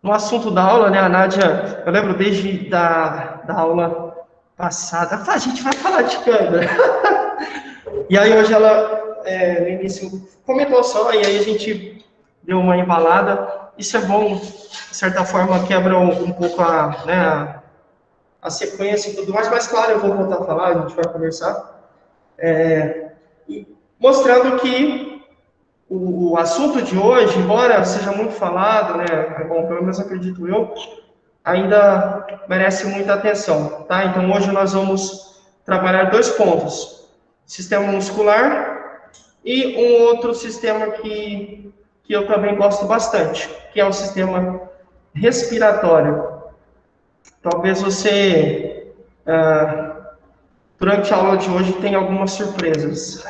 no assunto da aula, né? A Nádia, eu lembro desde da aula passada, a gente vai falar de câmera. E aí hoje ela, no início, comentou só, e aí a gente deu uma embalada. Isso é bom, de certa forma, quebra um pouco a sequência e tudo mais, mas claro, eu vou voltar a falar, a gente vai conversar. E mostrando que o assunto de hoje, embora seja muito falado, né, bom, pelo menos acredito eu, ainda merece muita atenção, tá? Então hoje nós vamos trabalhar dois pontos: sistema muscular e um outro sistema que eu também gosto bastante, que é o sistema respiratório. Talvez você, durante a aula de hoje, tenha algumas surpresas.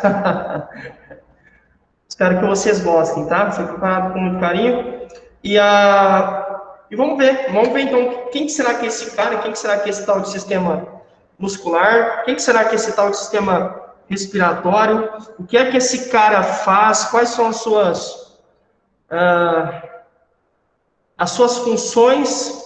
Espero que vocês gostem, tá? Foi preparado com muito carinho. E vamos ver então, quem será que é esse cara, quem será que é esse tal de sistema muscular, quem será que é esse tal de sistema respiratório, o que é que esse cara faz, quais são as suas funções,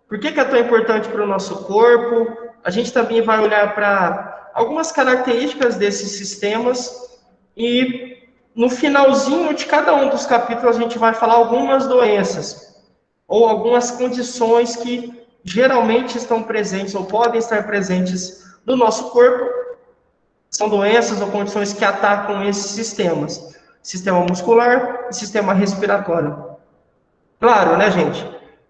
por que é tão importante para o nosso corpo. A gente também vai olhar para algumas características desses sistemas e no finalzinho de cada um dos capítulos a gente vai falar algumas doenças ou algumas condições que geralmente estão presentes ou podem estar presentes no nosso corpo. São doenças ou condições que atacam esses sistemas: sistema muscular e sistema respiratório. Claro, né, gente?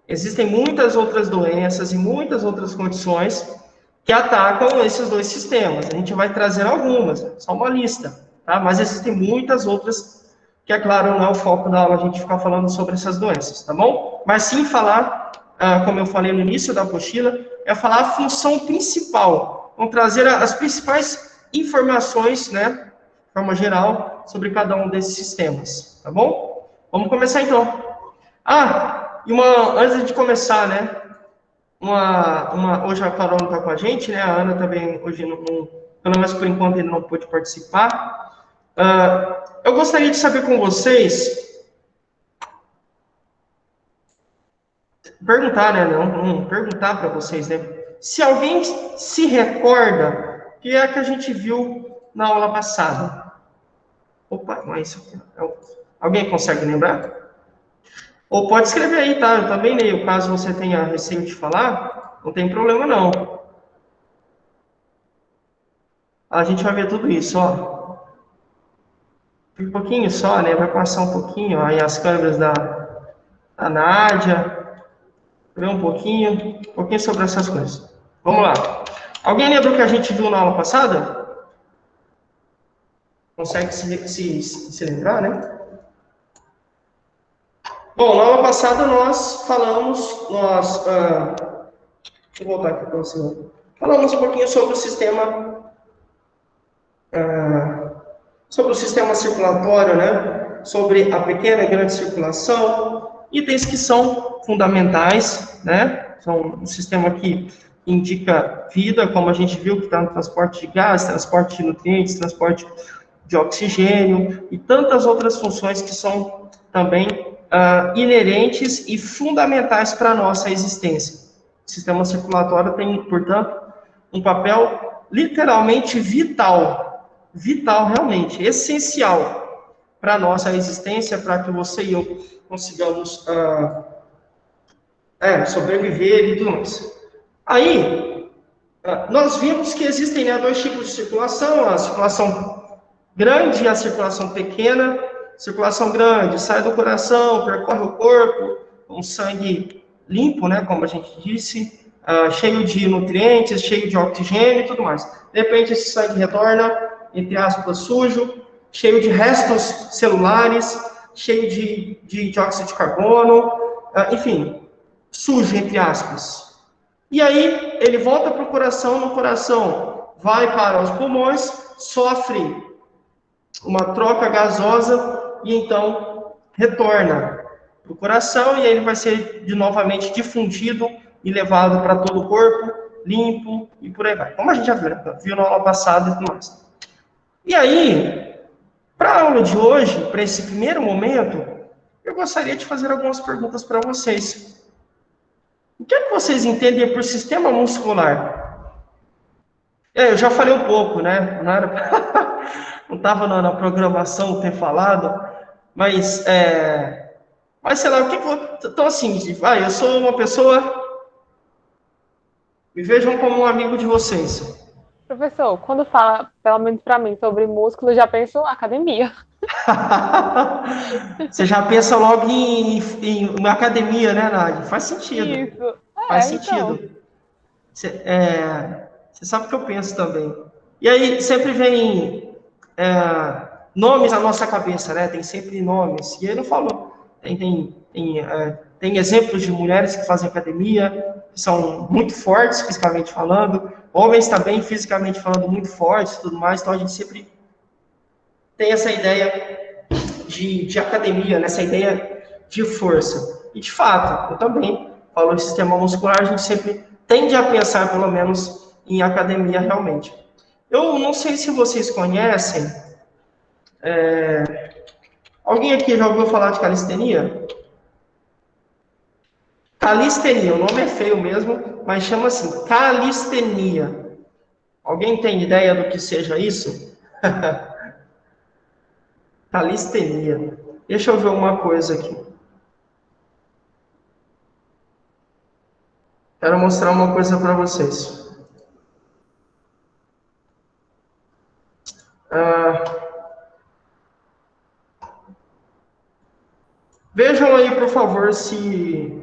Existem muitas outras doenças e muitas outras condições que atacam esses dois sistemas. A gente vai trazer algumas, só uma lista, tá? Mas existem muitas outras que, é claro, não é o foco da aula a gente ficar falando sobre essas doenças, tá bom? Mas sim falar, como eu falei no início da apostila, é falar a função principal. Vamos trazer as principais informações, né, de forma geral, sobre cada um desses sistemas, tá bom? Vamos começar então. Antes de começar, né? Hoje a Carol não está com a gente, né? A Ana também hoje pelo menos por enquanto ainda não pôde participar. Eu gostaria de saber com vocês, perguntar, né? Não perguntar para vocês, né? Se alguém se recorda o que é que a gente viu na aula passada. Opa, não é isso aqui. Alguém consegue lembrar? Ou pode escrever aí, tá? Eu também leio. Caso você tenha receio de falar, não tem problema não. A gente vai ver tudo isso, ó. Um pouquinho só, né? Vai passar um pouquinho, ó, aí as câmeras da Nádia. Ver um pouquinho sobre essas coisas. Vamos lá. Alguém lembra o que a gente viu na aula passada? Consegue se lembrar, né? Bom, na aula passada nós falamos, deixa eu voltar aqui para você. Falamos um pouquinho sobre o sistema circulatório, né? Sobre a pequena e grande circulação, itens que são fundamentais, né? São um sistema que indica vida, como a gente viu, que está no transporte de gás, transporte de nutrientes, transporte de oxigênio e tantas outras funções que são também inerentes e fundamentais para a nossa existência. O sistema circulatório tem, portanto, um papel literalmente vital realmente, essencial para a nossa existência, para que você e eu consigamos sobreviver e tudo mais. Aí, nós vimos que existem, né, dois tipos de circulação: a circulação grande e a circulação pequena. Circulação grande sai do coração, percorre o corpo, com sangue limpo, né, como a gente disse, cheio de nutrientes, cheio de oxigênio e tudo mais. De repente, esse sangue retorna, entre aspas, sujo, cheio de restos celulares, cheio de dióxido de carbono, enfim, sujo, entre aspas. E aí, ele volta para o coração, no coração vai para os pulmões, sofre uma troca gasosa e então retorna para o coração, e aí ele vai ser novamente difundido e levado para todo o corpo, limpo e por aí vai. Como a gente já viu na aula passada e tudo mais. E aí, para a aula de hoje, para esse primeiro momento, eu gostaria de fazer algumas perguntas para vocês. O que é que vocês entendem por sistema muscular? Eu já falei um pouco, né? Não era não estava na programação ter falado, mas, mas sei lá, o que que então assim, eu sou uma pessoa, me vejam como um amigo de vocês. Professor, quando fala, pelo menos para mim, sobre músculo, eu já penso academia. Você já pensa logo em uma academia, né, Nádia? Faz sentido, Isso. faz Então. sentido. Você sabe o que eu penso também. E aí sempre vem nomes na nossa cabeça, né? Tem sempre nomes. E aí não falo. Tem exemplos de mulheres que fazem academia, que são muito fortes fisicamente falando, homens também fisicamente falando muito fortes e tudo mais. Então a gente sempre tem essa ideia de academia, nessa ideia de força. E de fato, eu também falo de sistema muscular, a gente sempre tende a pensar, pelo menos, em academia realmente. Eu não sei se vocês conhecem, alguém aqui já ouviu falar de calistenia? Calistenia, o nome é feio mesmo, mas chama assim, calistenia. Alguém tem ideia do que seja isso? Calistenia. Deixa eu ver uma coisa aqui. Quero mostrar uma coisa para vocês. Vejam aí, por favor, se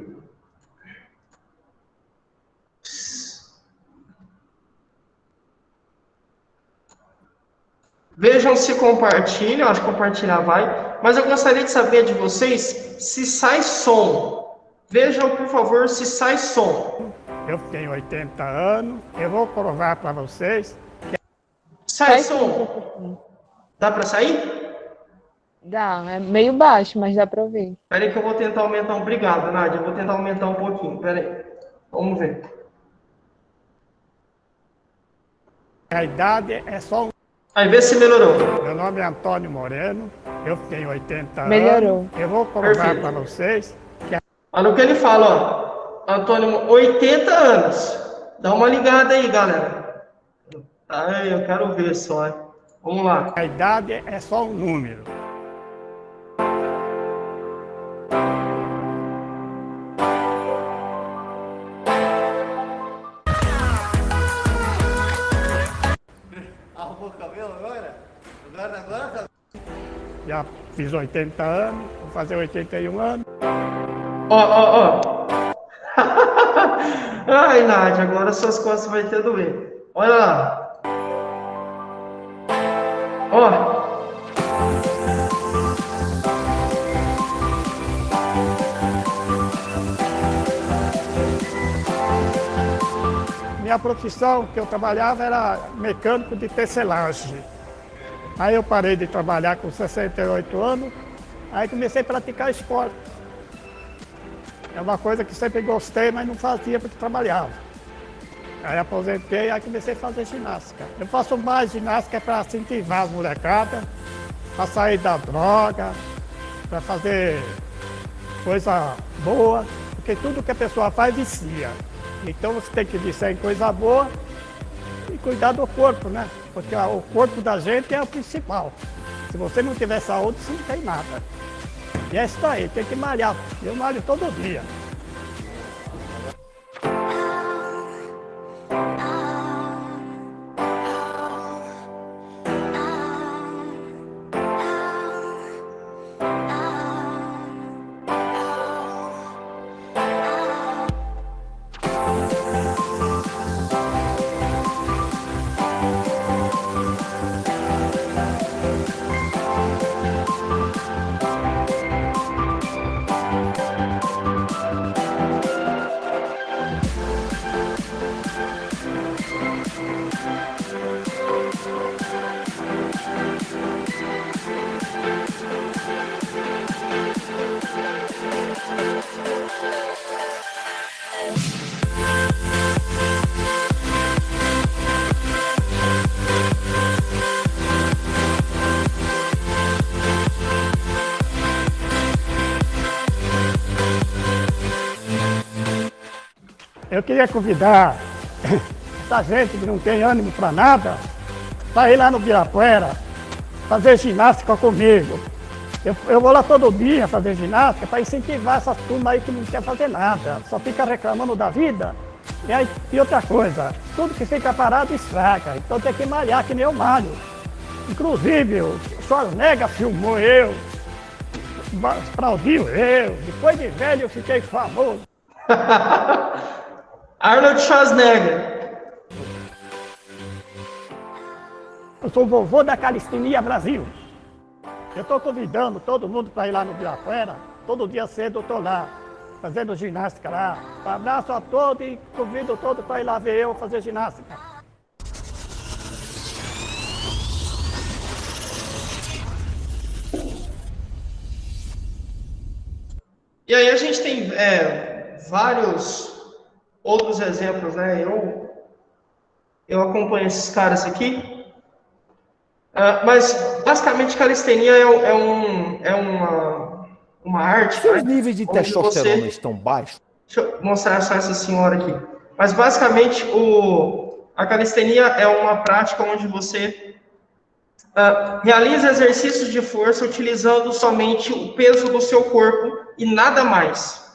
vejam se compartilham, acho que compartilhar vai, mas eu gostaria de saber de vocês se sai som. Vejam, por favor, se sai som. Eu tenho 80 anos, eu vou provar para vocês. Sai Faz sim, som. professor. Dá para sair? Dá, é meio baixo, mas dá para ouvir. Espera aí que eu vou tentar aumentar. Obrigado, Nádia. Eu vou tentar aumentar um pouquinho. Espera aí. Vamos ver. A idade é só um. Aí, vê se melhorou. Meu nome é Antônio Moreno, eu tenho 80 Melhorou. anos. Eu vou provar Perfeito. para vocês que Olha o que ele fala, ó. Antônio, 80 anos. Dá uma ligada aí, galera. Eu quero ver só. Vamos lá. a idade é só um número. Arrumou o cabelo agora? Agora? Já fiz 80 anos, vou fazer 81 anos. Ó. Ai, Nádia, agora suas costas vai ter doer. Olha lá. Ó. Minha profissão que eu trabalhava era mecânico de tecelagem. Aí eu parei de trabalhar com 68 anos, aí comecei a praticar esporte. É uma coisa que sempre gostei, mas não fazia porque trabalhava. Aí aposentei, aí comecei a fazer ginástica. Eu faço mais ginástica para incentivar as molecadas, para sair da droga, para fazer coisa boa, porque tudo que a pessoa faz vicia. Então você tem que viciar em coisa boa e cuidar do corpo, né? Porque o corpo da gente é o principal. Se você não tiver saúde, você não tem nada. E é isso aí, tem que malhar. Eu malho todo dia. Eu queria convidar essa gente que não tem ânimo para nada, para ir lá no Ibirapuera, fazer ginástica comigo. Eu vou lá todo dia fazer ginástica para incentivar essa turma aí que não quer fazer nada, só fica reclamando da vida. E outra coisa, tudo que fica parado estraga, então tem que malhar que nem eu malho. Inclusive, o Schwarzenegger filmou eu, aplaudiu eu, depois de velho eu fiquei famoso. Arnold Schwarzenegger. Eu sou o vovô da calistenia Brasil. Eu estou convidando todo mundo para ir lá no Ibirapuera. Todo dia cedo eu estou lá, fazendo ginástica lá. Um abraço a todos e convido todos para ir lá ver eu fazer ginástica. E aí a gente tem vários outros exemplos, né? Eu acompanho esses caras aqui. Mas, basicamente, calistenia é uma arte... Seus níveis de testosterona estão baixos? Deixa eu mostrar só essa senhora aqui. Mas, basicamente, a calistenia é uma prática onde você realiza exercícios de força utilizando somente o peso do seu corpo e nada mais.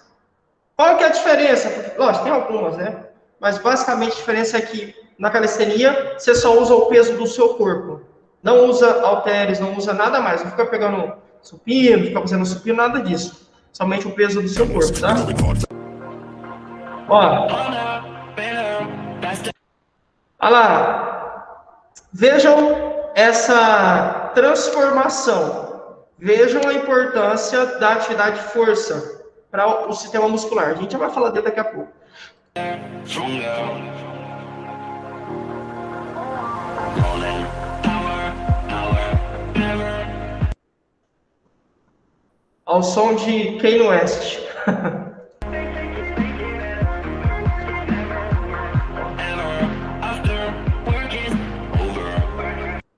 Qual que é a diferença? Porque, lógico, tem algumas, né? Mas, basicamente, a diferença é que, na calistenia, você só usa o peso do seu corpo. Não usa halteres, não usa nada mais. Não fica pegando supino, fica fazendo supino, nada disso. Somente o peso do seu corpo, tá? Ó. Olha lá. Vejam essa transformação. Vejam a importância da atividade de força para o sistema muscular. A gente já vai falar dele daqui a pouco. Ao som de Kanye West.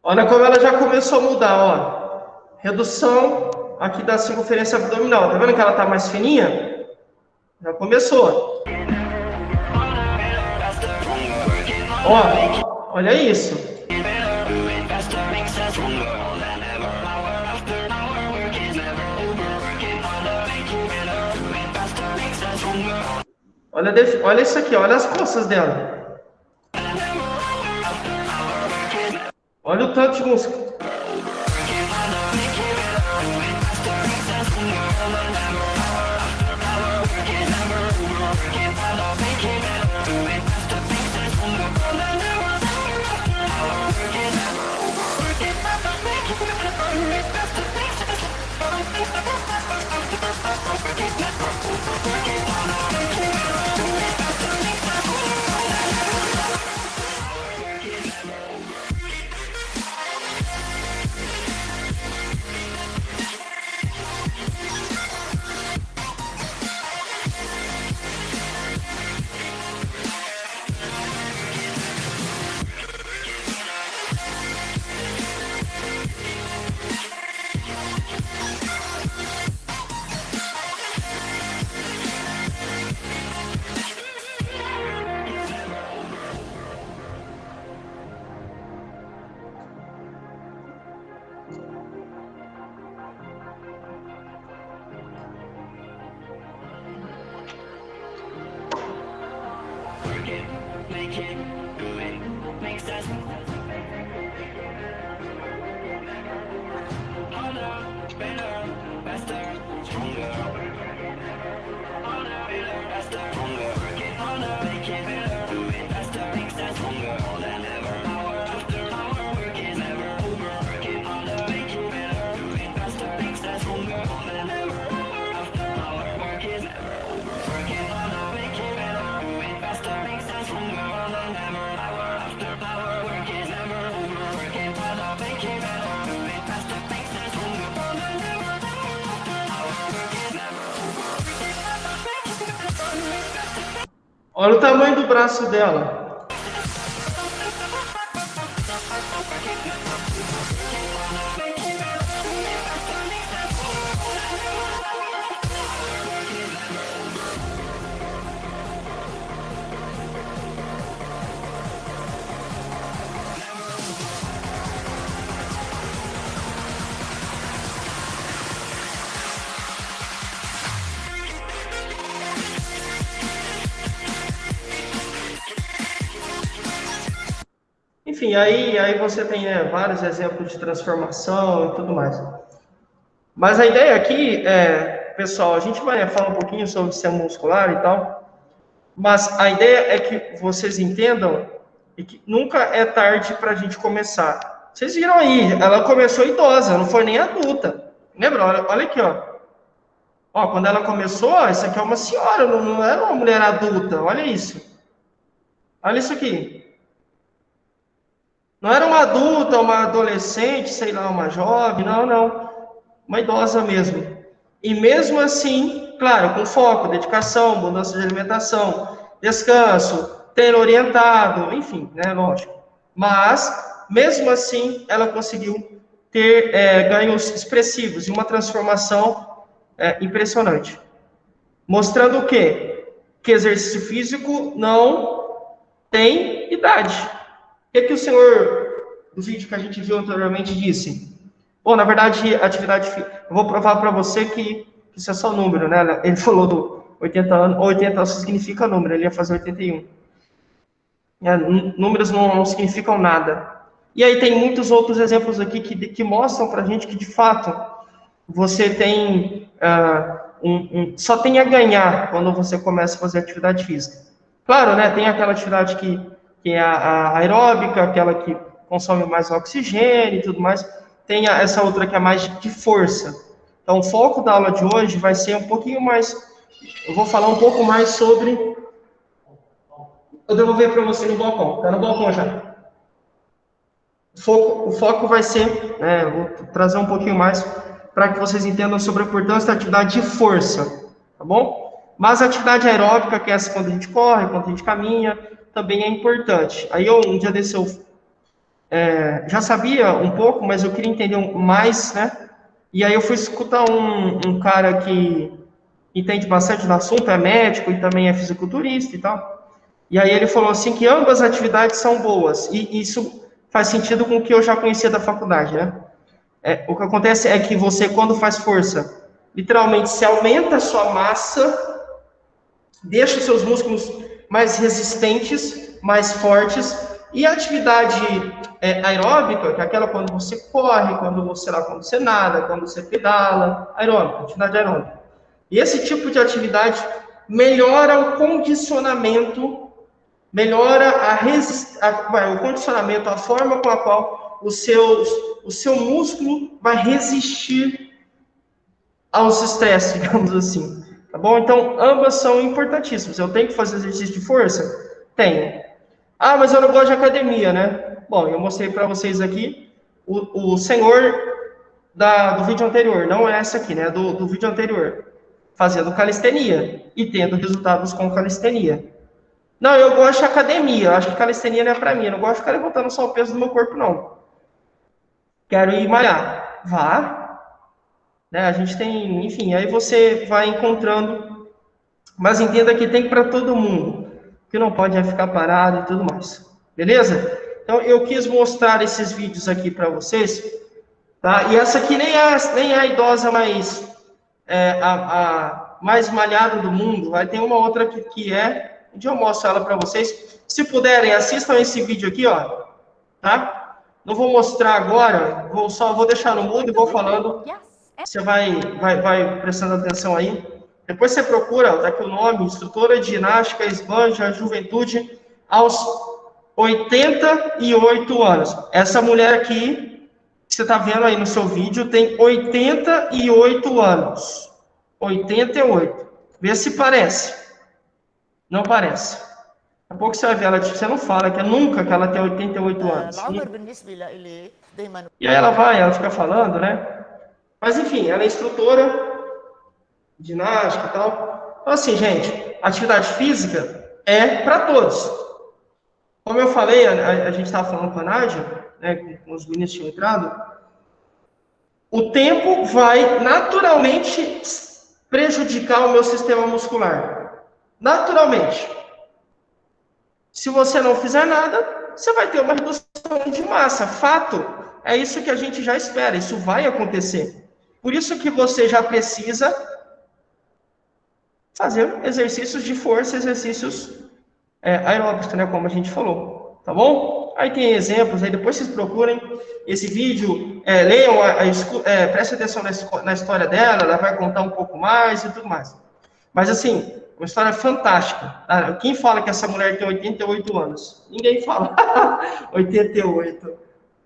Olha como ela já começou a mudar, ó. Redução aqui da circunferência abdominal. Tá vendo que ela tá mais fininha? Já começou. Ó, olha isso. Olha isso aqui, olha as costas dela. Olha o tanto de músculo. Olha o tamanho do braço dela. Enfim, aí você tem, né, vários exemplos de transformação e tudo mais. Mas a ideia aqui pessoal, a gente vai falar um pouquinho sobre o sistema muscular e tal, mas a ideia é que vocês entendam e que nunca é tarde para a gente começar. Vocês viram aí, ela começou idosa, não foi nem adulta. Lembra? Olha aqui, ó. Ó, quando ela começou, isso aqui é uma senhora, não era uma mulher adulta. Olha isso. Olha isso aqui. Não era uma adulta, uma adolescente, sei lá, uma jovem, não. Uma idosa mesmo. E mesmo assim, claro, com foco, dedicação, mudança de alimentação, descanso, treino orientado, enfim, né, lógico. Mas, mesmo assim, ela conseguiu ter ganhos expressivos e uma transformação impressionante. Mostrando o quê? Que exercício físico não tem idade. O que o senhor, do vídeo que a gente viu anteriormente, disse? Bom, na verdade, atividade física, eu vou provar para você que isso é só número, né? Ele falou do 80 anos, 80 anos significa número, ele ia fazer 81. Números não significam nada. E aí tem muitos outros exemplos aqui que mostram para a gente que, de fato, você tem só tem a ganhar quando você começa a fazer atividade física. Claro, né? Tem aquela atividade que é a aeróbica, aquela que consome mais oxigênio e tudo mais. Tem essa outra que é mais de força. Então, o foco da aula de hoje vai ser um pouquinho mais... Eu vou falar um pouco mais sobre... Eu devolver para você no balcão. Está no balcão já. O foco vai ser... vou trazer um pouquinho mais para que vocês entendam sobre a importância da atividade de força. Tá bom? Mas a atividade aeróbica, que é essa quando a gente corre, quando a gente caminha, também é importante. Aí um dia desse já sabia um pouco, mas eu queria entender mais, né? E aí eu fui escutar um cara que entende bastante do assunto, é médico e também é fisiculturista e tal. E aí ele falou assim que ambas as atividades são boas. E isso faz sentido com o que eu já conhecia da faculdade, né? O que acontece é que você, quando faz força, literalmente se aumenta a sua massa, deixa os seus músculos mais resistentes, mais fortes. E a atividade aeróbica, que é aquela quando você corre, quando você nada, quando você pedala, aeróbica, atividade aeróbica. E esse tipo de atividade melhora o condicionamento, melhora o condicionamento, a forma com a qual o seu músculo vai resistir aos estresses, digamos assim. Tá bom? Então, ambas são importantíssimas. Eu tenho que fazer exercício de força? Tenho. Ah, mas eu não gosto de academia, né? Bom, eu mostrei para vocês aqui o senhor do vídeo anterior, não é essa aqui, né? Do vídeo anterior, fazendo calistenia e tendo resultados com calistenia. Não, eu gosto de academia, eu acho que calistenia não é para mim, eu não gosto de ficar levantando só o peso do meu corpo, não. Quero ir malhar. Vá. Né? A gente tem, enfim, aí você vai encontrando, mas entenda que tem para todo mundo. Que não pode ficar parado e tudo mais. Beleza? Então, eu quis mostrar esses vídeos aqui para vocês. Tá? E essa aqui nem é a idosa mais... a mais malhada do mundo. Vai ter uma outra aqui que onde eu mostro ela para vocês. Se puderem, assistam esse vídeo aqui, ó. Tá? Não vou mostrar agora. Vou deixar no mudo e vou falando. Você vai prestando atenção aí. Depois você procura, tá aqui o nome, instrutora de ginástica, esbanja, juventude, aos 88 anos. Essa mulher aqui, que você está vendo aí no seu vídeo, tem 88 anos. 88. Vê se parece. Não parece. Daqui a pouco você vai ver, você não fala que nunca que ela tem 88 anos. E aí ela fica falando, né? Mas enfim, ela é instrutora, ginástica e tal. Então, assim, gente, atividade física é para todos. Como eu falei, a gente estava falando com a Nádia, né, com os meninos tinham entrado, o tempo vai naturalmente prejudicar o meu sistema muscular. Naturalmente. Se você não fizer nada, você vai ter uma redução de massa. Fato, é isso que a gente já espera, isso vai acontecer. Por isso que você já precisa fazer exercícios de força, exercícios aeróbicos, né, como a gente falou, tá bom? Aí tem exemplos, aí depois vocês procurem esse vídeo, leiam, prestem atenção na história dela, ela vai contar um pouco mais e tudo mais. Mas, assim, uma história fantástica. Quem fala que essa mulher tem 88 anos? Ninguém fala 88.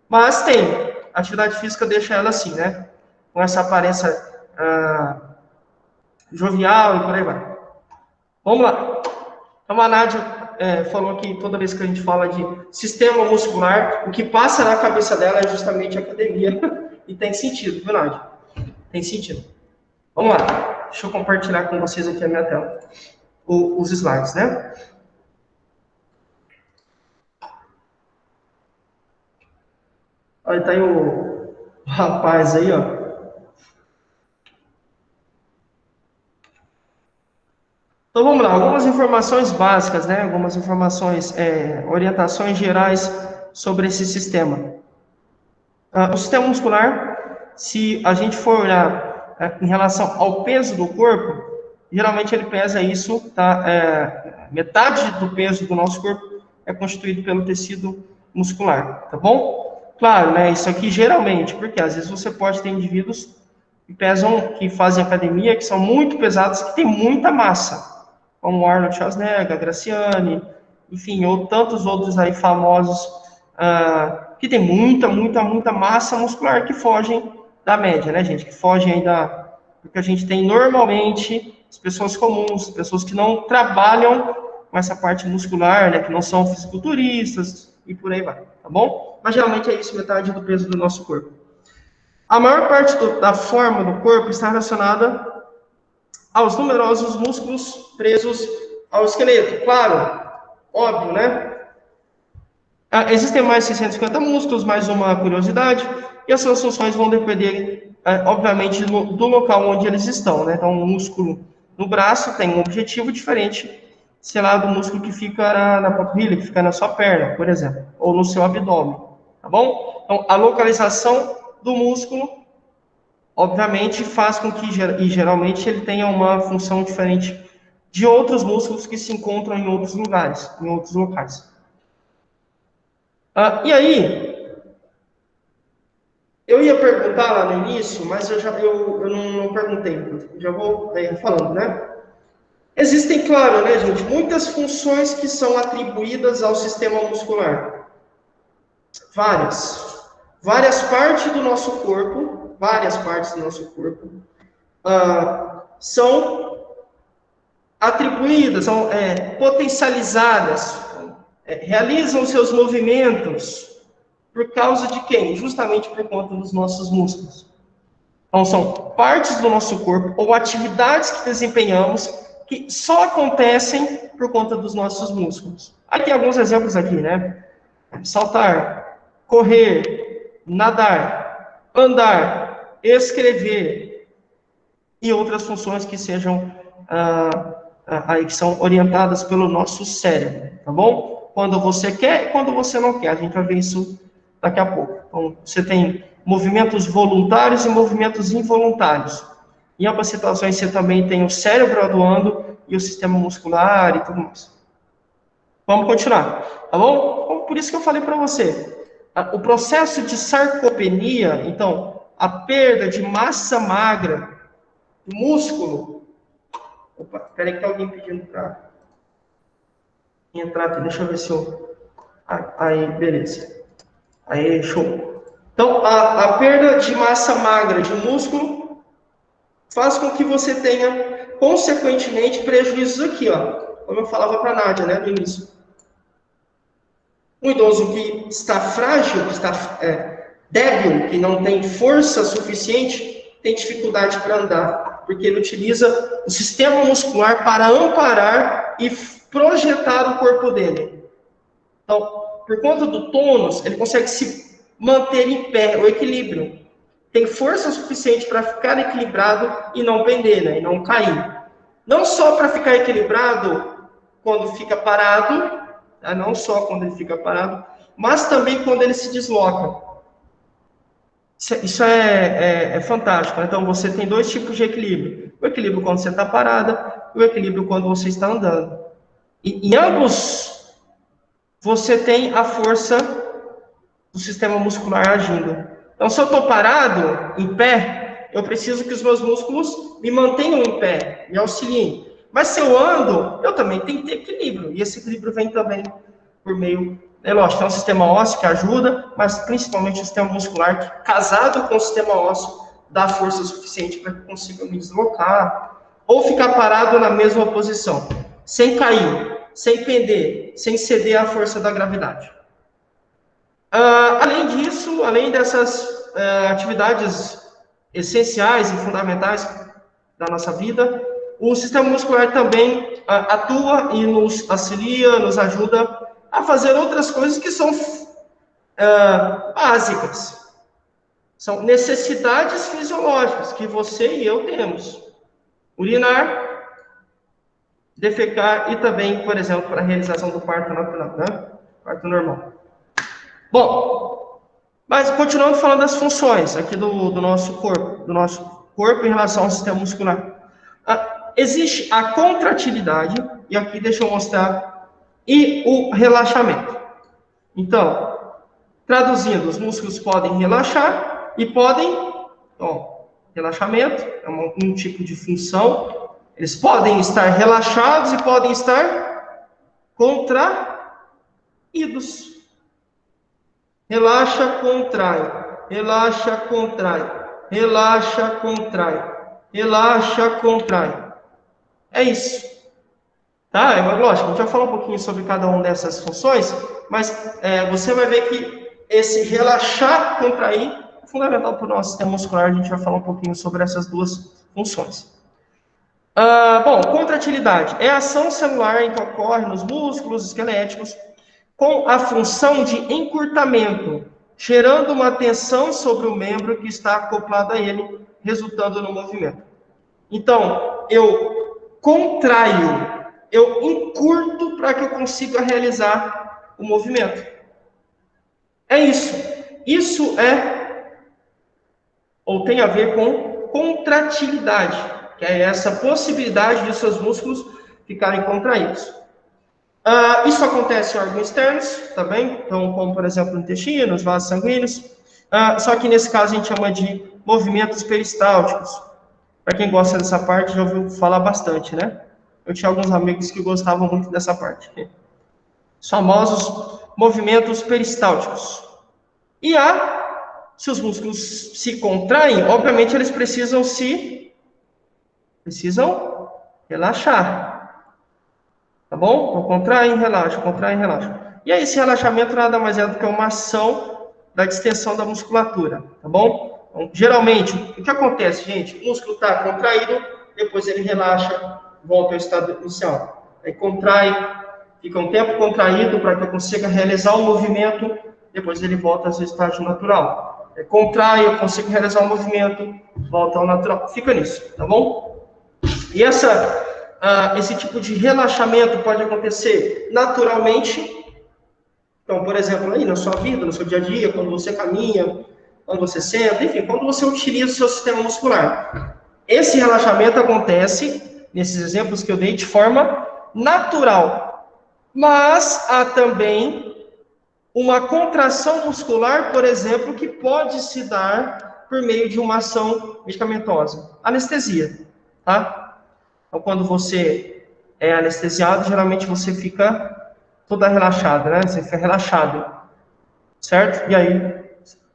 Mas tem. A atividade física deixa ela assim, né? Com essa aparência jovial e por aí vai. Vamos lá. Então, a Nádia falou que toda vez que a gente fala de sistema muscular, o que passa na cabeça dela é justamente a academia. E tem sentido, viu, Nádia? Tem sentido. Vamos lá. Deixa eu compartilhar com vocês aqui a minha tela. Os slides, né? Olha, tá aí o rapaz aí, ó. Então, vamos lá. Algumas informações básicas, né? Algumas informações, orientações gerais sobre esse sistema. O sistema muscular, se a gente for olhar em relação ao peso do corpo, geralmente ele pesa isso, tá? Metade do peso do nosso corpo é constituído pelo tecido muscular, tá bom? Claro, né? Isso aqui geralmente, porque às vezes você pode ter indivíduos que fazem academia, que são muito pesados, que tem muita massa, como o Arnold Schwarzenegger, a Graciane, enfim, ou tantos outros aí famosos, que tem muita massa muscular que fogem da média, né, gente? Que fogem aí do que a gente tem normalmente, as pessoas comuns, pessoas que não trabalham com essa parte muscular, né, que não são fisiculturistas e por aí vai, tá bom? Mas geralmente é isso, metade do peso do nosso corpo. A maior parte da forma do corpo está relacionada aos numerosos músculos presos ao esqueleto. Claro, óbvio, né? Existem mais de 650 músculos, mais uma curiosidade, e as suas funções vão depender, obviamente, do local onde eles estão, né? Então, o músculo no braço tem um objetivo diferente, sei lá, do músculo que fica na panturrilha, que fica na sua perna, por exemplo, ou no seu abdômen, tá bom? Então, a localização do músculo, obviamente, faz com que, e geralmente, ele tenha uma função diferente de outros músculos que se encontram em outros lugares, em outros locais. E aí, eu ia perguntar lá no início, mas eu não perguntei, já vou falando, né? Existem, claro, né, gente, muitas funções que são atribuídas ao sistema muscular. Várias partes do nosso corpo, são atribuídas, são potencializadas, realizam seus movimentos por causa de quem? Justamente por conta dos nossos músculos. Então, são partes do nosso corpo ou atividades que desempenhamos que só acontecem por conta dos nossos músculos. Aí tem alguns exemplos aqui, né? Saltar, correr, nadar, andar, escrever e outras funções que sejam aí que são orientadas pelo nosso cérebro, tá bom? Quando você quer e quando você não quer. A gente vai ver isso daqui a pouco. Então, você tem movimentos voluntários e movimentos involuntários. Em ambas situações, você também tem o cérebro atuando e o sistema muscular e tudo mais. Vamos continuar, tá bom? Então, por isso que eu falei para você. O processo de sarcopenia, então, a perda de massa magra do músculo. Opa, peraí que tem alguém pedindo para entrar aqui. Deixa eu ver se eu... Aí, beleza. Aí, show. Então, a perda de massa magra de músculo faz com que você tenha, consequentemente, prejuízos aqui, ó. Como eu falava para a Nádia, né, no início. Um idoso que está frágil, que está débil, que não tem força suficiente, tem dificuldade para andar, porque ele utiliza o sistema muscular para amparar e projetar o corpo dele. Então, por conta do tônus, ele consegue se manter em pé, o equilíbrio. Tem força suficiente para ficar equilibrado e não pender, né, e não cair. Não só para ficar equilibrado quando fica parado, tá? Não só quando ele fica parado, mas também quando ele se desloca. Isso é fantástico. Né? Então, você tem dois tipos de equilíbrio. O equilíbrio quando você está parada e o equilíbrio quando você está andando. E em ambos, você tem a força do sistema muscular agindo. Então, se eu estou parado, em pé, eu preciso que os meus músculos me mantenham em pé, me auxiliem. Mas se eu ando, eu também tenho que ter equilíbrio. E esse equilíbrio vem também por meio, lógico, tem um sistema ósseo que ajuda, mas principalmente o sistema muscular, que, casado com o sistema ósseo, dá força suficiente para que eu consiga me deslocar, ou ficar parado na mesma posição, sem cair, sem pender, sem ceder à força da gravidade. Além disso, além dessas atividades essenciais e fundamentais da nossa vida, o sistema muscular também atua e nos auxilia, nos ajuda a fazer outras coisas que são básicas. São necessidades fisiológicas que você e eu temos. Urinar, defecar e também, por exemplo, para a realização do parto natural, né? Parto normal. Bom, mas continuando falando das funções aqui do nosso corpo em relação ao sistema muscular. Existe a contratilidade, e aqui deixa eu mostrar, e o relaxamento. Então, traduzindo, os músculos podem relaxar e podem, relaxamento é um tipo de função, eles podem estar relaxados e podem estar contraídos. Relaxa, contrai, relaxa, contrai, relaxa, contrai, relaxa, contrai. É isso. Tá? Lógico, a gente vai falar um pouquinho sobre cada uma dessas funções, mas você vai ver que esse relaxar, contrair, é fundamental para o nosso sistema muscular. A gente vai falar um pouquinho sobre essas duas funções. Bom, contratilidade é a ação celular em que ocorre nos músculos esqueléticos com a função de encurtamento, gerando uma tensão sobre o membro que está acoplado a ele, resultando no movimento. Então, eu contraio, eu encurto para que eu consiga realizar o movimento. É isso. Isso ou tem a ver com contratilidade, que é essa possibilidade de seus músculos ficarem contraídos. Isso acontece em órgãos externos também, então, como, por exemplo, intestinos, vasos sanguíneos, só que nesse caso a gente chama de movimentos peristálticos. Para quem gosta dessa parte, já ouviu falar bastante, né? Eu tinha alguns amigos que gostavam muito dessa parte. Os famosos movimentos peristálticos. E se os músculos se contraem, obviamente eles precisam relaxar. Tá bom? Então, contraem, relaxam, contraem, relaxam. E aí, esse relaxamento nada mais é do que uma ação da distensão da musculatura, tá bom? Então, geralmente, o que acontece, gente? O músculo está contraído, depois ele relaxa, volta ao estado inicial. Aí contrai, fica um tempo contraído para que eu consiga realizar o movimento, depois ele volta ao seu estágio natural. Contrai, eu consigo realizar o movimento, volta ao natural. Fica nisso, tá bom? E esse tipo de relaxamento pode acontecer naturalmente. Então, por exemplo, aí na sua vida, no seu dia a dia, quando você caminha, quando você senta, enfim, quando você utiliza o seu sistema muscular. Esse relaxamento acontece, nesses exemplos que eu dei, de forma natural. Mas há também uma contração muscular, por exemplo, que pode se dar por meio de uma ação medicamentosa. Anestesia, tá? Então, quando você é anestesiado, geralmente você fica toda relaxada, né? Você fica relaxado, certo? E aí,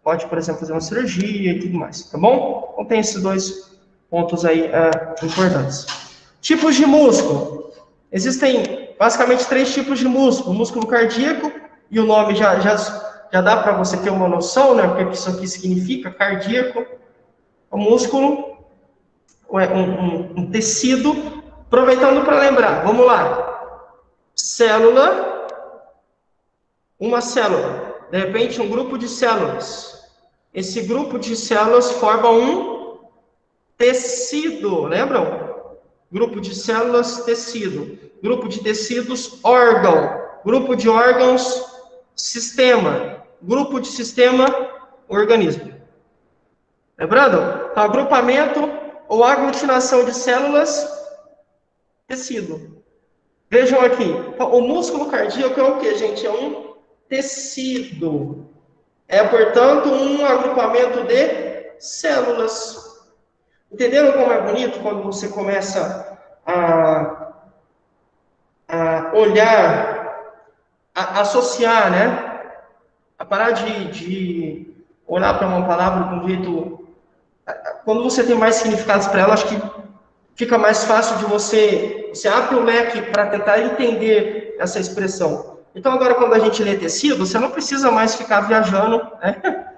pode, por exemplo, fazer uma cirurgia e tudo mais, tá bom? Então, tem esses dois pontos aí importantes. Tipos de músculo. Existem, basicamente, 3 tipos de músculo. O músculo cardíaco, e o nome já dá para você ter uma noção, né? O que isso aqui significa, cardíaco. O músculo um tecido, aproveitando para lembrar, vamos lá, célula, uma célula, de repente um grupo de células, esse grupo de células forma um tecido, lembram? Grupo de células, tecido, grupo de tecidos, órgão, grupo de órgãos, sistema, grupo de sistema, organismo. Lembrando? Então, agrupamento ou aglutinação de células, tecido. Vejam aqui, o músculo cardíaco é o que, gente? É um tecido. É, portanto, um agrupamento de células. Entenderam como é bonito quando você começa a olhar, a associar, né? A parar de olhar para uma palavra de um jeito... Quando você tem mais significados para ela, acho que fica mais fácil de você abre o leque para tentar entender essa expressão. Então, agora, quando a gente lê tecido, você não precisa mais ficar viajando, né?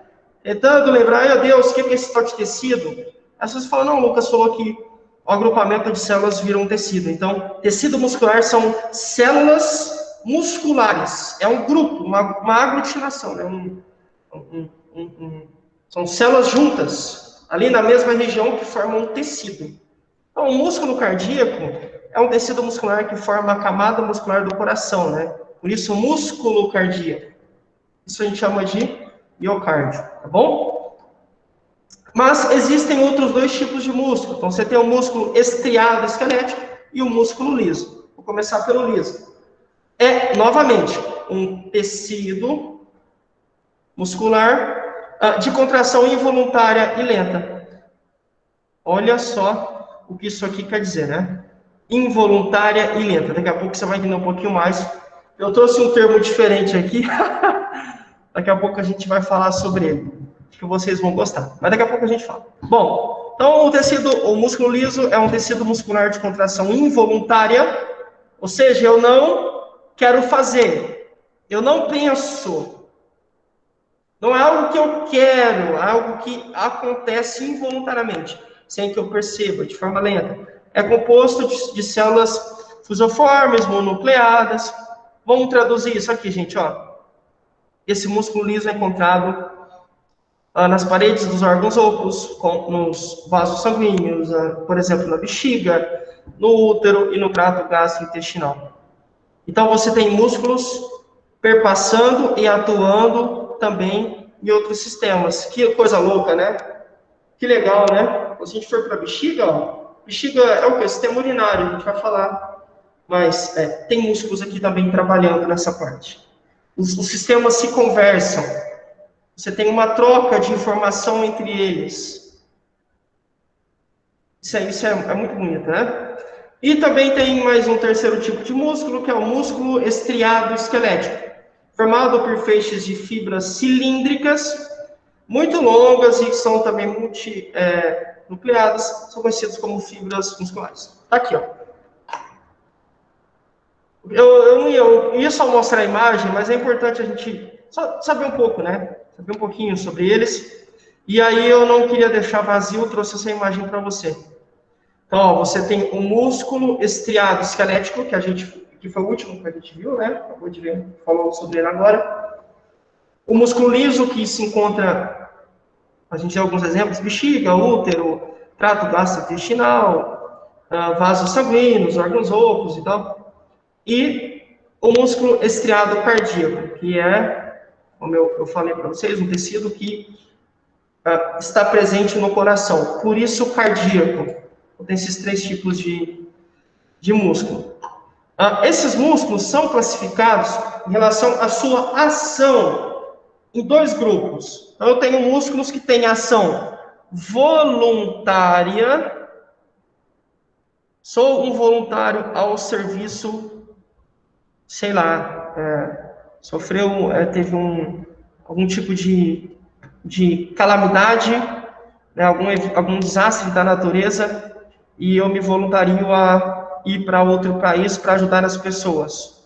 Tentando lembrar, meu Deus, o que é esse tal de tecido? As pessoas falam, não, o Lucas falou que o agrupamento de células vira um tecido. Então, tecido muscular são células musculares. É um grupo, uma aglutinação, né? São células juntas, ali na mesma região que formam um tecido. Então, o músculo cardíaco é um tecido muscular que forma a camada muscular do coração, né? Por isso, músculo cardíaco. Isso a gente chama de miocárdio, tá bom? Mas existem outros dois tipos de músculo. Então, você tem o músculo estriado esquelético e o músculo liso. Vou começar pelo liso. É, novamente, um tecido muscular de contração involuntária e lenta. Olha só o que isso aqui quer dizer, né? Involuntária e lenta. Daqui a pouco você vai entender um pouquinho mais. Eu trouxe um termo diferente aqui. Daqui a pouco a gente vai falar sobre ele. Acho que vocês vão gostar. Mas daqui a pouco a gente fala. Bom, então o músculo liso é um tecido muscular de contração involuntária. Ou seja, eu não quero fazer. Eu não penso. Não é algo que eu quero, é algo que acontece involuntariamente, sem que eu perceba, de forma lenta. É composto de células fusoformes, mononucleadas. Vamos traduzir isso aqui, gente, ó. Esse músculo liso é encontrado nas paredes dos órgãos ocos, nos vasos sanguíneos, por exemplo, na bexiga, no útero e no trato gastrointestinal. Então, você tem músculos perpassando e atuando também em outros sistemas. Que coisa louca, né? Que legal, né? Se a gente for para a bexiga, ó, bexiga é o quê? Sistema urinário, a gente vai falar. Mas tem músculos aqui também trabalhando nessa parte. Os sistemas se conversam. Você tem uma troca de informação entre eles. Isso é muito bonito, né? E também tem mais um terceiro tipo de músculo, que é o músculo estriado esquelético, formado por feixes de fibras cilíndricas, muito longas e que são também multinucleadas, são conhecidos como fibras musculares. Tá aqui, ó. Eu ia só mostrar a imagem, mas é importante a gente só saber um pouco, né? Saber um pouquinho sobre eles. E aí eu não queria deixar vazio, trouxe essa imagem para você. Então, ó, você tem o músculo estriado esquelético, que foi o último que a gente viu, né? Acabou de ver, falou sobre ele agora. O músculo liso, que se encontra, a gente tem alguns exemplos, bexiga, útero, trato gastrointestinal, vasos sanguíneos, órgãos ocos e tal. E o músculo estriado cardíaco, que é, como eu falei para vocês, um tecido que está presente no coração. Por isso, cardíaco. Tem esses três tipos de músculo. Esses músculos são classificados em relação à sua ação em dois grupos. Então, eu tenho músculos que têm ação voluntária. Sou um voluntário ao serviço, sei lá, teve algum tipo de calamidade, né, algum desastre da natureza, e eu me voluntario a ir para outro país para ajudar as pessoas.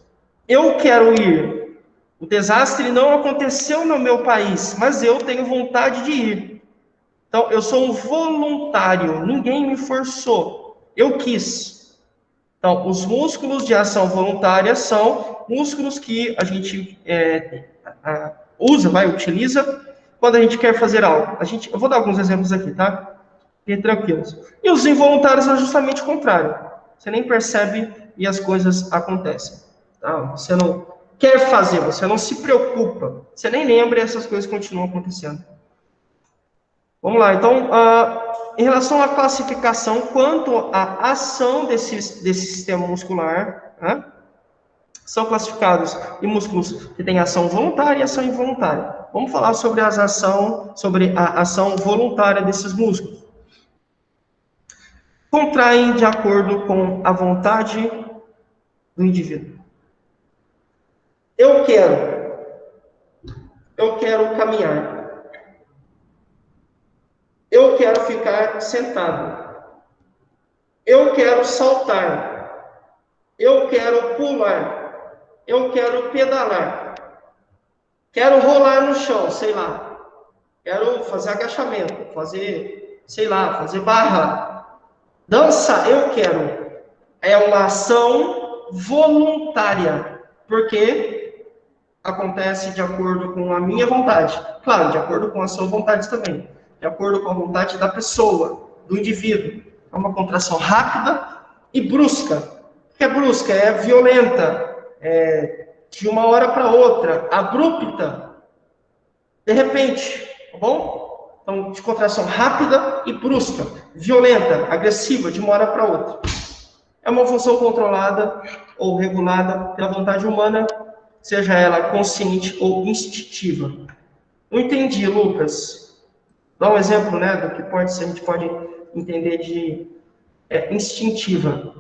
Eu quero ir. O desastre não aconteceu no meu país, mas eu tenho vontade de ir. Então, eu sou um voluntário, ninguém me forçou, eu quis. Então, os músculos de ação voluntária são músculos que a gente utiliza quando a gente quer fazer algo. Eu vou dar alguns exemplos aqui, tá? Fiquem tranquilos. E os involuntários é justamente o contrário. Você nem percebe e as coisas acontecem. Tá? Você não quer fazer, você não se preocupa. Você nem lembra e essas coisas continuam acontecendo. Vamos lá, então, em relação à classificação, quanto à ação desse sistema muscular, São classificados em músculos que têm ação voluntária e ação involuntária. Vamos falar sobre a ação voluntária desses músculos. Contraem de acordo com a vontade do indivíduo. Eu quero caminhar. Eu quero ficar sentado. Eu quero saltar. Eu quero pular. Eu quero pedalar. Quero rolar no chão, sei lá. Quero fazer agachamento, fazer barra. Dança, eu quero. É uma ação voluntária, porque acontece de acordo com a minha vontade. Claro, de acordo com a sua vontade também. De acordo com a vontade da pessoa, do indivíduo. É uma contração rápida e brusca. O que é brusca? É violenta, de uma hora para outra, abrupta, de repente, tá bom? Então, de contração rápida e brusca, violenta, agressiva, de uma hora para outra. É uma função controlada ou regulada pela vontade humana, seja ela consciente ou instintiva. Não entendi, Lucas. Dá um exemplo, né, do que a gente pode entender de instintiva.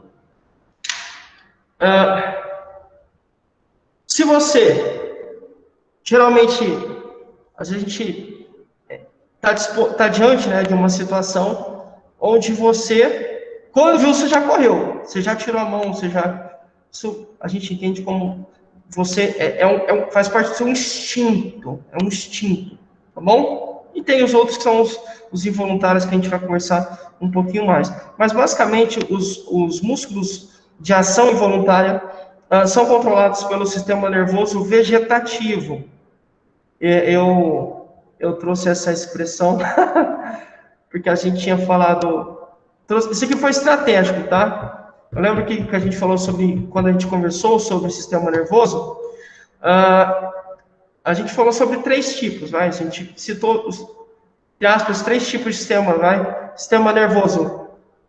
Se você, geralmente, a gente está diante, né, de uma situação onde você, quando viu, você já correu, você já tirou a mão, isso a gente entende como você faz parte do seu instinto, é um instinto, tá bom? E tem os outros que são os involuntários, que a gente vai conversar um pouquinho mais. Mas, basicamente, os músculos de ação involuntária são controlados pelo sistema nervoso vegetativo. Eu trouxe essa expressão porque a gente tinha falado... Isso aqui foi estratégico, tá? Eu lembro que a gente falou sobre... Quando a gente conversou sobre o sistema nervoso, a gente falou sobre 3 tipos, vai? A gente citou, entre aspas, 3 tipos de sistema, vai? Sistema nervoso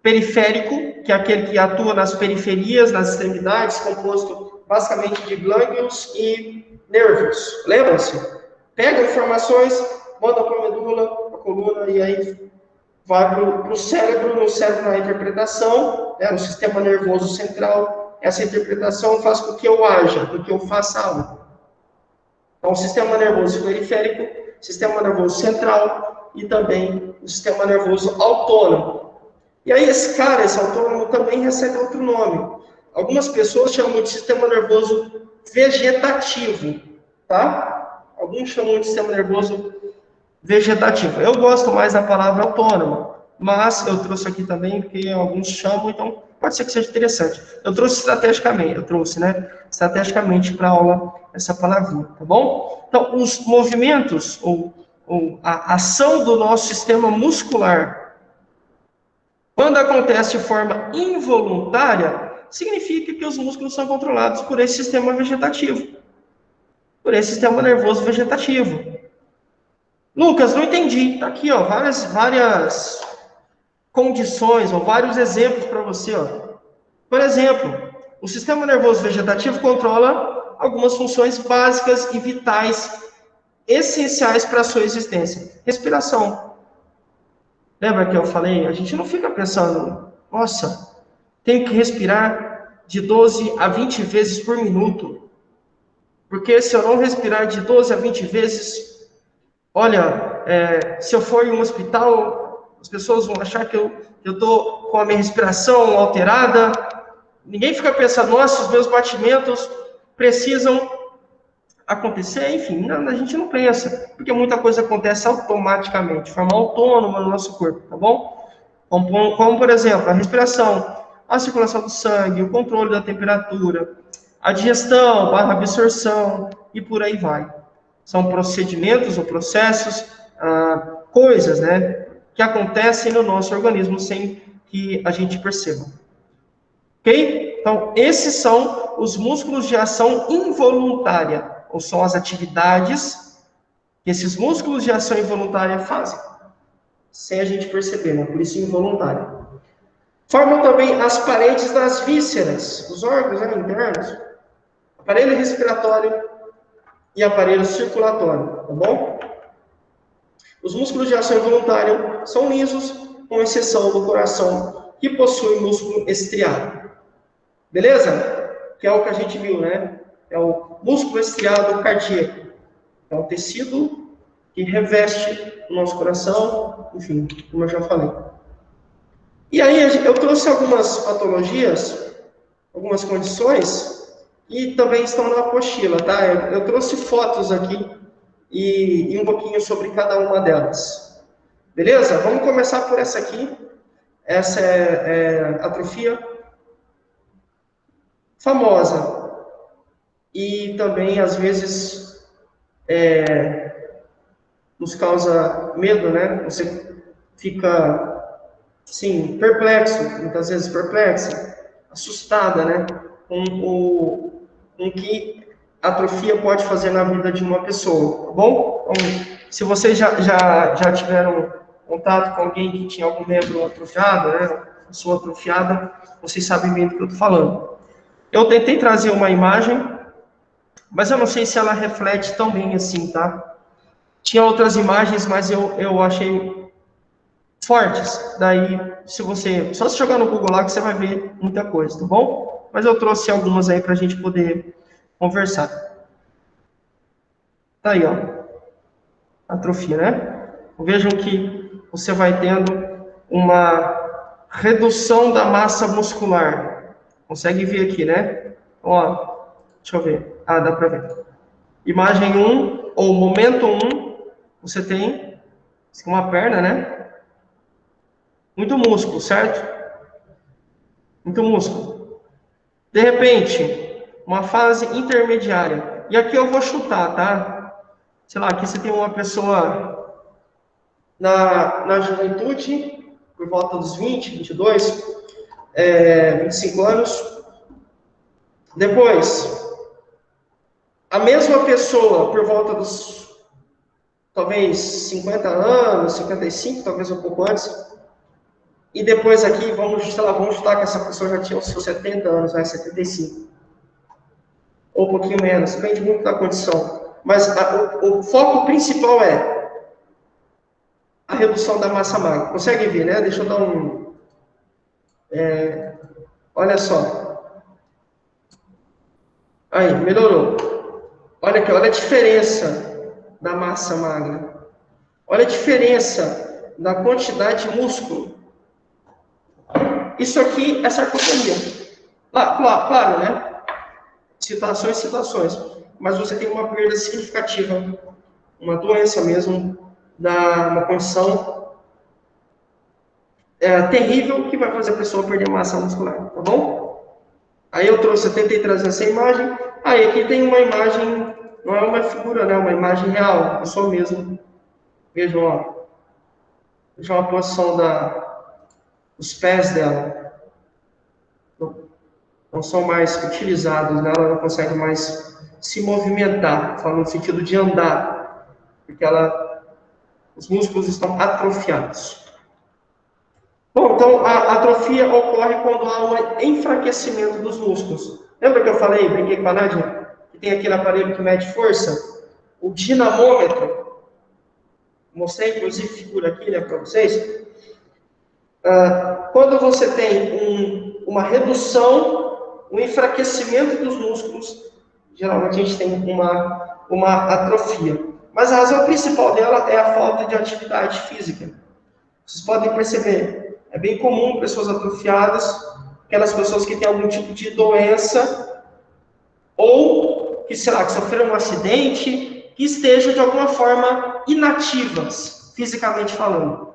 periférico, que é aquele que atua nas periferias, nas extremidades, composto basicamente de glândulos e nervos. Lembra-se? Pega informações, manda para a medula, para a coluna, e aí vai para o cérebro, no cérebro na interpretação, né, no sistema nervoso central. Essa interpretação faz com que eu haja, com que eu faça algo. Então, o sistema nervoso periférico, sistema nervoso central e também o sistema nervoso autônomo. E aí esse autônomo também recebe outro nome. Algumas pessoas chamam de sistema nervoso vegetativo, tá? Alguns chamam de sistema nervoso vegetativo. Eu gosto mais da palavra autônomo, mas eu trouxe aqui também porque alguns chamam, então pode ser que seja interessante. Eu trouxe estrategicamente para a aula essa palavrinha, tá bom? Então, os movimentos ou a ação do nosso sistema muscular, quando acontece de forma involuntária, significa que os músculos são controlados por esse sistema vegetativo, por esse sistema nervoso vegetativo. Lucas, não entendi. Tá aqui, ó, várias condições, ou vários exemplos para você, ó. Por exemplo, o sistema nervoso vegetativo controla algumas funções básicas e vitais, essenciais para a sua existência. Respiração. Lembra que eu falei? A gente não fica pensando, nossa, tenho que respirar de 12 a 20 vezes por minuto. Porque se eu não respirar de 12 a 20 vezes, olha, se eu for em um hospital, as pessoas vão achar que eu estou com a minha respiração alterada. Ninguém fica pensando, nossa, os meus batimentos precisam acontecer, enfim, não, a gente não pensa, porque muita coisa acontece automaticamente, de forma autônoma no nosso corpo, tá bom? Como, por exemplo, a respiração, a circulação do sangue, o controle da temperatura, a digestão, a absorção, e por aí vai. São procedimentos ou processos, coisas, né, que acontecem no nosso organismo sem que a gente perceba. Ok? Então, esses são os músculos de ação involuntária, ou são as atividades que esses músculos de ação involuntária fazem, sem a gente perceber, né? Por isso involuntária. Formam também as paredes das vísceras, os órgãos internos, Aparelho respiratório e aparelho circulatório, tá bom? Os músculos de ação involuntária são lisos, com exceção do coração, que possui músculo estriado. Beleza? Que é o que a gente viu, né? É o músculo estriado cardíaco. É um tecido que reveste o nosso coração, enfim, como eu já falei. E aí eu trouxe algumas patologias, algumas condições, que também estão na apostila, tá? Eu trouxe fotos aqui e um pouquinho sobre cada uma delas. Beleza? Vamos começar por essa aqui. Essa é atrofia famosa. E também, às vezes, nos causa medo, né? Você fica, assim, perplexo, muitas vezes perplexa, assustada, né? Com o que a atrofia pode fazer na vida de uma pessoa, tá bom? Então, se vocês já tiveram contato com alguém que tinha algum membro atrofiado, né? Pessoa atrofiada, vocês sabem bem do que eu estou falando. Eu tentei trazer uma imagem, mas eu não sei se ela reflete tão bem assim, tá? Tinha outras imagens, mas eu achei fortes. Daí, só se jogar no Google lá que você vai ver muita coisa, tá bom? Mas eu trouxe algumas aí pra gente poder conversar. Tá aí, ó. Atrofia, né? Vejam que você vai tendo uma redução da massa muscular. Consegue ver aqui, né? Ó, deixa eu ver. Ah, dá pra ver. Imagem 1, ou momento 1, você tem uma perna, né? Muito músculo, certo? Muito músculo. De repente, uma fase intermediária. E aqui eu vou chutar, tá? Sei lá, aqui você tem uma pessoa na juventude, por volta dos 20, 22, 25 anos. Depois, a mesma pessoa, por volta dos, talvez, 50 anos, 55, talvez um pouco antes. E depois aqui, vamos chutar que essa pessoa já tinha os seus 70 anos, né, 75. Ou um pouquinho menos, depende muito da condição. Mas o foco principal é a redução da massa magra. Consegue ver, né? Deixa eu dar um... olha só. Aí, melhorou. Olha aqui, olha a diferença da massa magra. Olha a diferença da quantidade de músculo. Isso aqui é sarcopenia. Claro, né? Situações. Mas você tem uma perda significativa, uma doença mesmo, uma condição terrível que vai fazer a pessoa perder massa muscular, tá bom? Aí eu tentei trazer essa imagem. Aí aqui tem uma imagem, não é uma figura, né? Uma imagem real, a pessoa mesmo. Vejam, ó. Vejam a posição dos pés dela. Não são mais utilizados, né? Ela não consegue mais se movimentar, falando no sentido de andar, porque os músculos estão atrofiados. Bom, então a atrofia ocorre quando há um enfraquecimento dos músculos. Lembra que eu falei, brinquei com a Nádia, que tem aquele aparelho que mede força? O dinamômetro. Mostrei, inclusive, figura aqui, né, para vocês. Quando você tem uma redução, um enfraquecimento dos músculos, geralmente a gente tem uma atrofia. Mas a razão principal dela é a falta de atividade física. Vocês podem perceber, é bem comum pessoas atrofiadas, aquelas pessoas que têm algum tipo de doença, ou que, sei lá, que sofreram um acidente, que estejam de alguma forma inativas, fisicamente falando.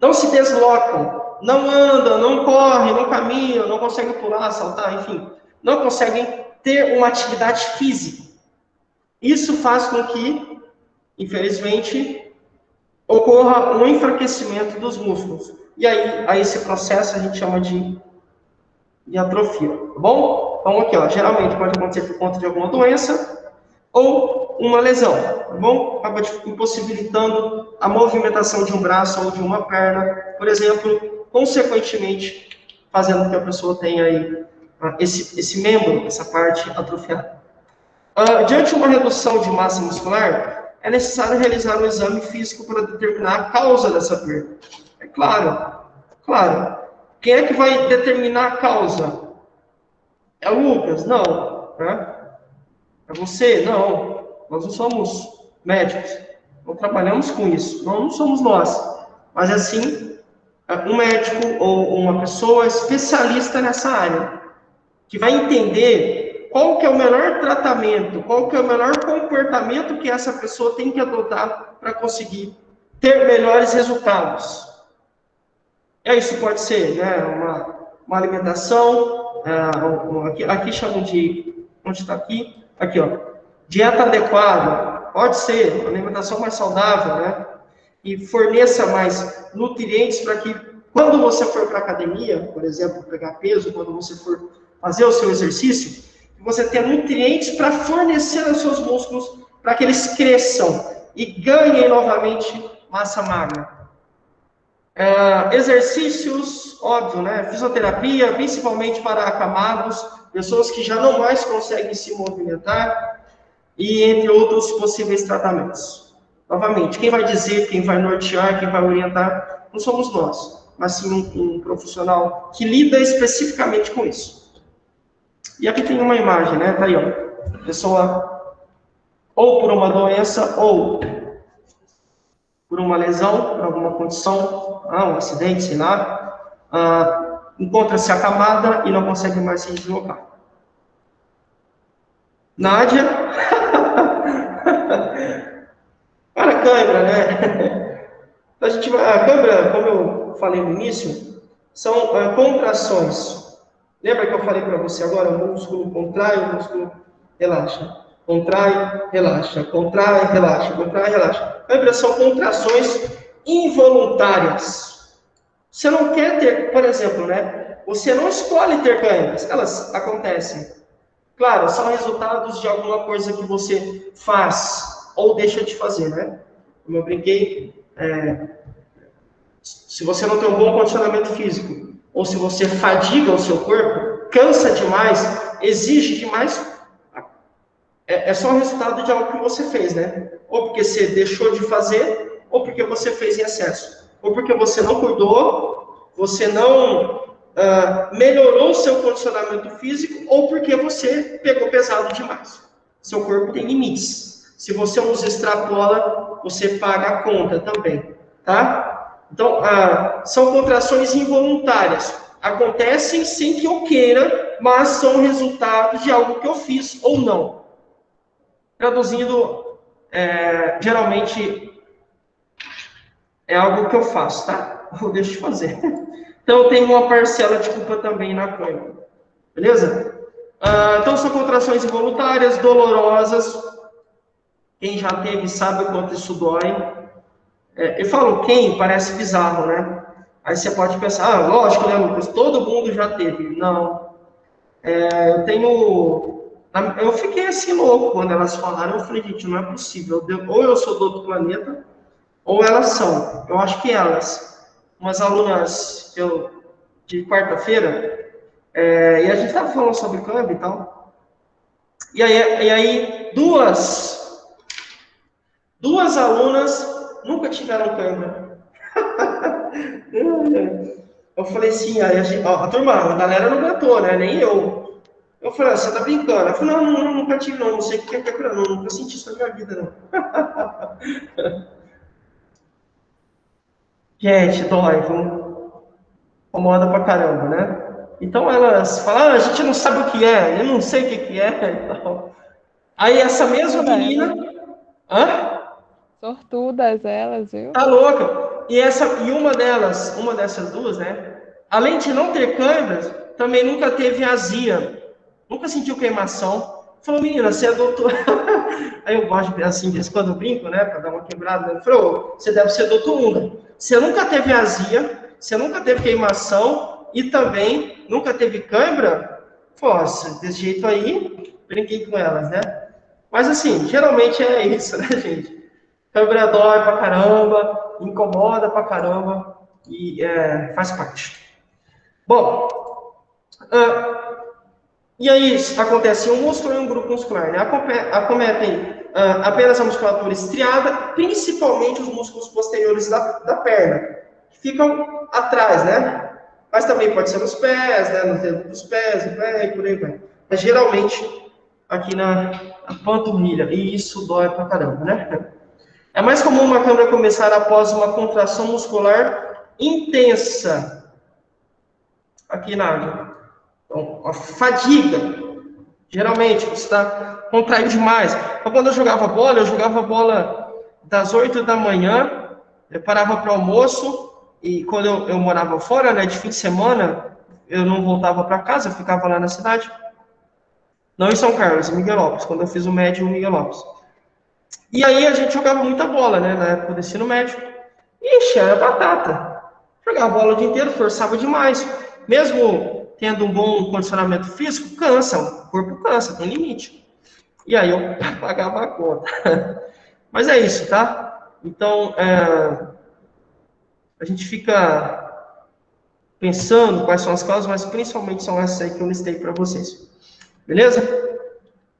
Não se deslocam, não andam, não correm, não caminham, não conseguem pular, saltar, enfim. Não conseguem ter uma atividade física. Isso faz com que, infelizmente, ocorra um enfraquecimento dos músculos. E aí, a esse processo a gente chama de atrofia, tá bom? Então aqui, ó, geralmente pode acontecer por conta de alguma doença ou uma lesão, tá bom? Acaba impossibilitando a movimentação de um braço ou de uma perna, por exemplo, consequentemente fazendo com que a pessoa tenha aí esse membro, essa parte atrofiada. Diante de uma redução de massa muscular, é necessário realizar um exame físico para determinar a causa dessa perda. É claro, claro. Quem é que vai determinar a causa? É o Lucas? Não. Né? É você? Não. Nós não somos médicos. Não trabalhamos com isso. Não somos nós. Mas, assim, um médico ou uma pessoa especialista nessa área, que vai entender qual que é o melhor tratamento, qual que é o melhor comportamento que essa pessoa tem que adotar para conseguir ter melhores resultados. Isso pode ser, né, uma alimentação, aqui chamam de, onde está aqui? Aqui, ó, dieta adequada, pode ser, uma alimentação mais saudável, né, e forneça mais nutrientes para que, quando você for para a academia, por exemplo, pegar peso, quando você for fazer o seu exercício, você tenha nutrientes para fornecer aos seus músculos, para que eles cresçam e ganhem novamente massa magra. Exercícios, óbvio, né? Fisioterapia, principalmente para acamados, pessoas que já não mais conseguem se movimentar, e entre outros possíveis tratamentos. Novamente, quem vai dizer, quem vai nortear, quem vai orientar, não somos nós, mas sim um profissional que lida especificamente com isso. E aqui tem uma imagem, né? Tá aí, ó. Pessoa, ou por uma doença, ou por uma lesão, por alguma condição, um acidente, sei lá, encontra-se acamada e não consegue mais se deslocar. Nádia, para a câimbra, né? A câimbra, como eu falei no início, são contrações. Lembra que eu falei para você agora? O músculo contrai, o músculo relaxa. Contrai, relaxa. Contrai, relaxa. Contrai, relaxa. Câimbras são contrações involuntárias. Você não quer ter, por exemplo, né? Você não escolhe ter câimbras. Elas acontecem. Claro, são resultados de alguma coisa que você faz ou deixa de fazer, né? Como eu brinquei, se você não tem um bom condicionamento físico, ou se você fadiga o seu corpo, cansa demais, exige demais, é só o resultado de algo que você fez, né? Ou porque você deixou de fazer, ou porque você fez em excesso. Ou porque você não cuidou, você não melhorou o seu condicionamento físico, ou porque você pegou pesado demais. Seu corpo tem limites. Se você os extrapola, você paga a conta também, tá? Então, são contrações involuntárias. Acontecem sem que eu queira, mas são resultados de algo que eu fiz ou não. Traduzindo, geralmente é algo que eu faço, tá? Eu deixo de fazer. Então, eu tenho uma parcela de culpa também na câimbra. Beleza? Então, são contrações involuntárias, dolorosas. Quem já teve sabe o quanto isso dói. Eu falo quem, parece bizarro, né? Aí você pode pensar, lógico, né, Lucas? Todo mundo já teve. Não. Eu fiquei assim louco quando elas falaram. Eu falei, gente, não é possível. Ou eu sou do outro planeta, ou elas são. Eu acho que elas. Umas alunas de quarta-feira, e a gente estava falando sobre câmbio e tal. E aí duas alunas nunca tiveram câimbra. Eu falei assim, aí a turma, a galera não aguentou, né? Nem eu. Eu falei, você tá brincando? Eu falei, não, nunca tive, não sei o que é câimbra, não, nunca senti isso na minha vida, não. Gente, dói, incomoda pra caramba, né? Então elas falam, a gente não sabe o que é, eu não sei o que é, então. Aí essa mesma menina... Sortudas elas, viu? Tá louca. E uma dessas duas, né? Além de não ter câimbras, também nunca teve azia. Nunca sentiu queimação. Falou, menina, você é doutora. Aí eu gosto de assim, quando eu brinco, né? Pra dar uma quebrada. Né? Falou, você deve ser doutorunda. Você nunca teve azia, você nunca teve queimação e também nunca teve câimbra? Nossa, desse jeito aí, brinquei com elas, né? Mas assim, geralmente é isso, né, gente? Câimbra dói pra caramba, incomoda pra caramba e faz parte. Bom, E aí acontece um músculo e um grupo muscular, né? Acometem apenas a musculatura estriada, principalmente os músculos posteriores da perna, que ficam atrás, né? Mas também pode ser nos pés, né? Nos dedos dos pés, no pé e por aí vai. Mas geralmente aqui na panturrilha, e isso dói pra caramba, né? É mais comum uma câimbra começar após uma contração muscular intensa aqui na área. Então, a fadiga, geralmente, você está contraído demais. Então, quando eu jogava bola das 8 da manhã, eu parava para o almoço, e quando eu morava fora, né, de fim de semana, eu não voltava para casa, eu ficava lá na cidade. Não em São Carlos, em Miguelópolis, quando eu fiz o médio em Miguelópolis. E aí a gente jogava muita bola, né, na época do ensino médio. Ixi, era batata. Jogava bola o dia inteiro, forçava demais. Mesmo tendo um bom condicionamento físico, cansa, o corpo cansa, tem limite. E aí eu pagava a conta. Mas é isso, tá? Então, a gente fica pensando quais são as causas, mas principalmente são essas aí que eu listei para vocês. Beleza?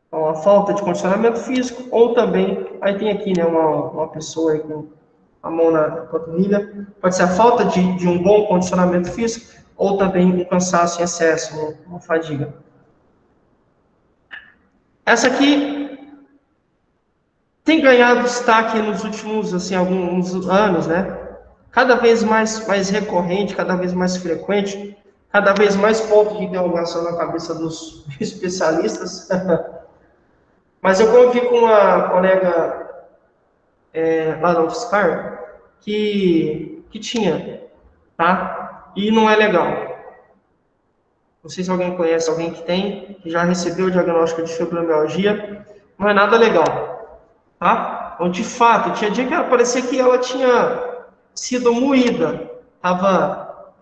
Então, a falta de condicionamento físico, ou também, aí tem aqui, né, uma pessoa aí com a mão na panturrilha, pode ser a falta de um bom condicionamento físico, ou também um cansaço em excesso, uma fadiga. Essa aqui tem ganhado destaque nos últimos, assim, alguns anos, né? Cada vez mais recorrente, cada vez mais frequente, cada vez mais ponto de interrogação na cabeça dos especialistas. Mas eu convivi com uma colega lá na UFSCar que tinha, tá? E não é legal. Não sei se alguém conhece alguém que tem, que já recebeu o diagnóstico de fibromialgia. Não é nada legal, tá? Então, de fato, tinha dia que parecia que ela tinha sido moída, estava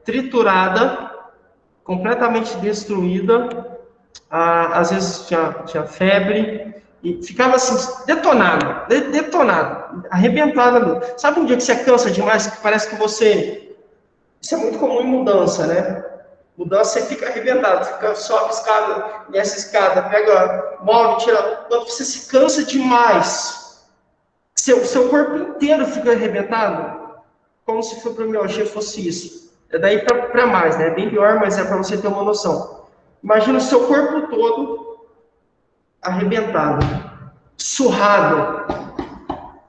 triturada, completamente destruída, às vezes tinha febre, e ficava assim, detonado, arrebentada. Sabe um dia que você cansa demais, que parece que você... Isso é muito comum em mudança, né? Mudança, você fica arrebentado, sobe escada, desce escada, pega, move, tira... Quando você se cansa demais, seu corpo inteiro fica arrebentado, como se fibromialgia fosse isso. É daí para mais, né? É bem pior, mas é para você ter uma noção. Imagina o seu corpo todo arrebentado, surrado.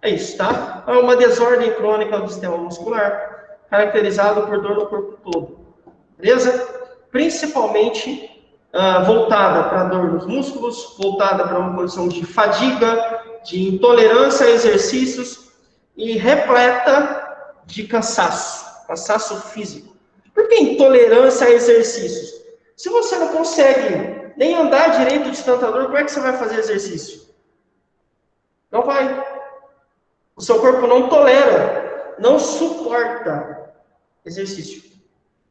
É isso, tá? É uma desordem crônica do sistema muscular, caracterizado por dor no corpo todo. Beleza? Principalmente voltada para a dor nos músculos, voltada para uma condição de fadiga, de intolerância a exercícios e repleta de cansaço físico. Por que intolerância a exercícios? Se você não consegue nem andar direito de tanta dor, como é que você vai fazer exercício? Não vai. O seu corpo não tolera, não suporta exercício.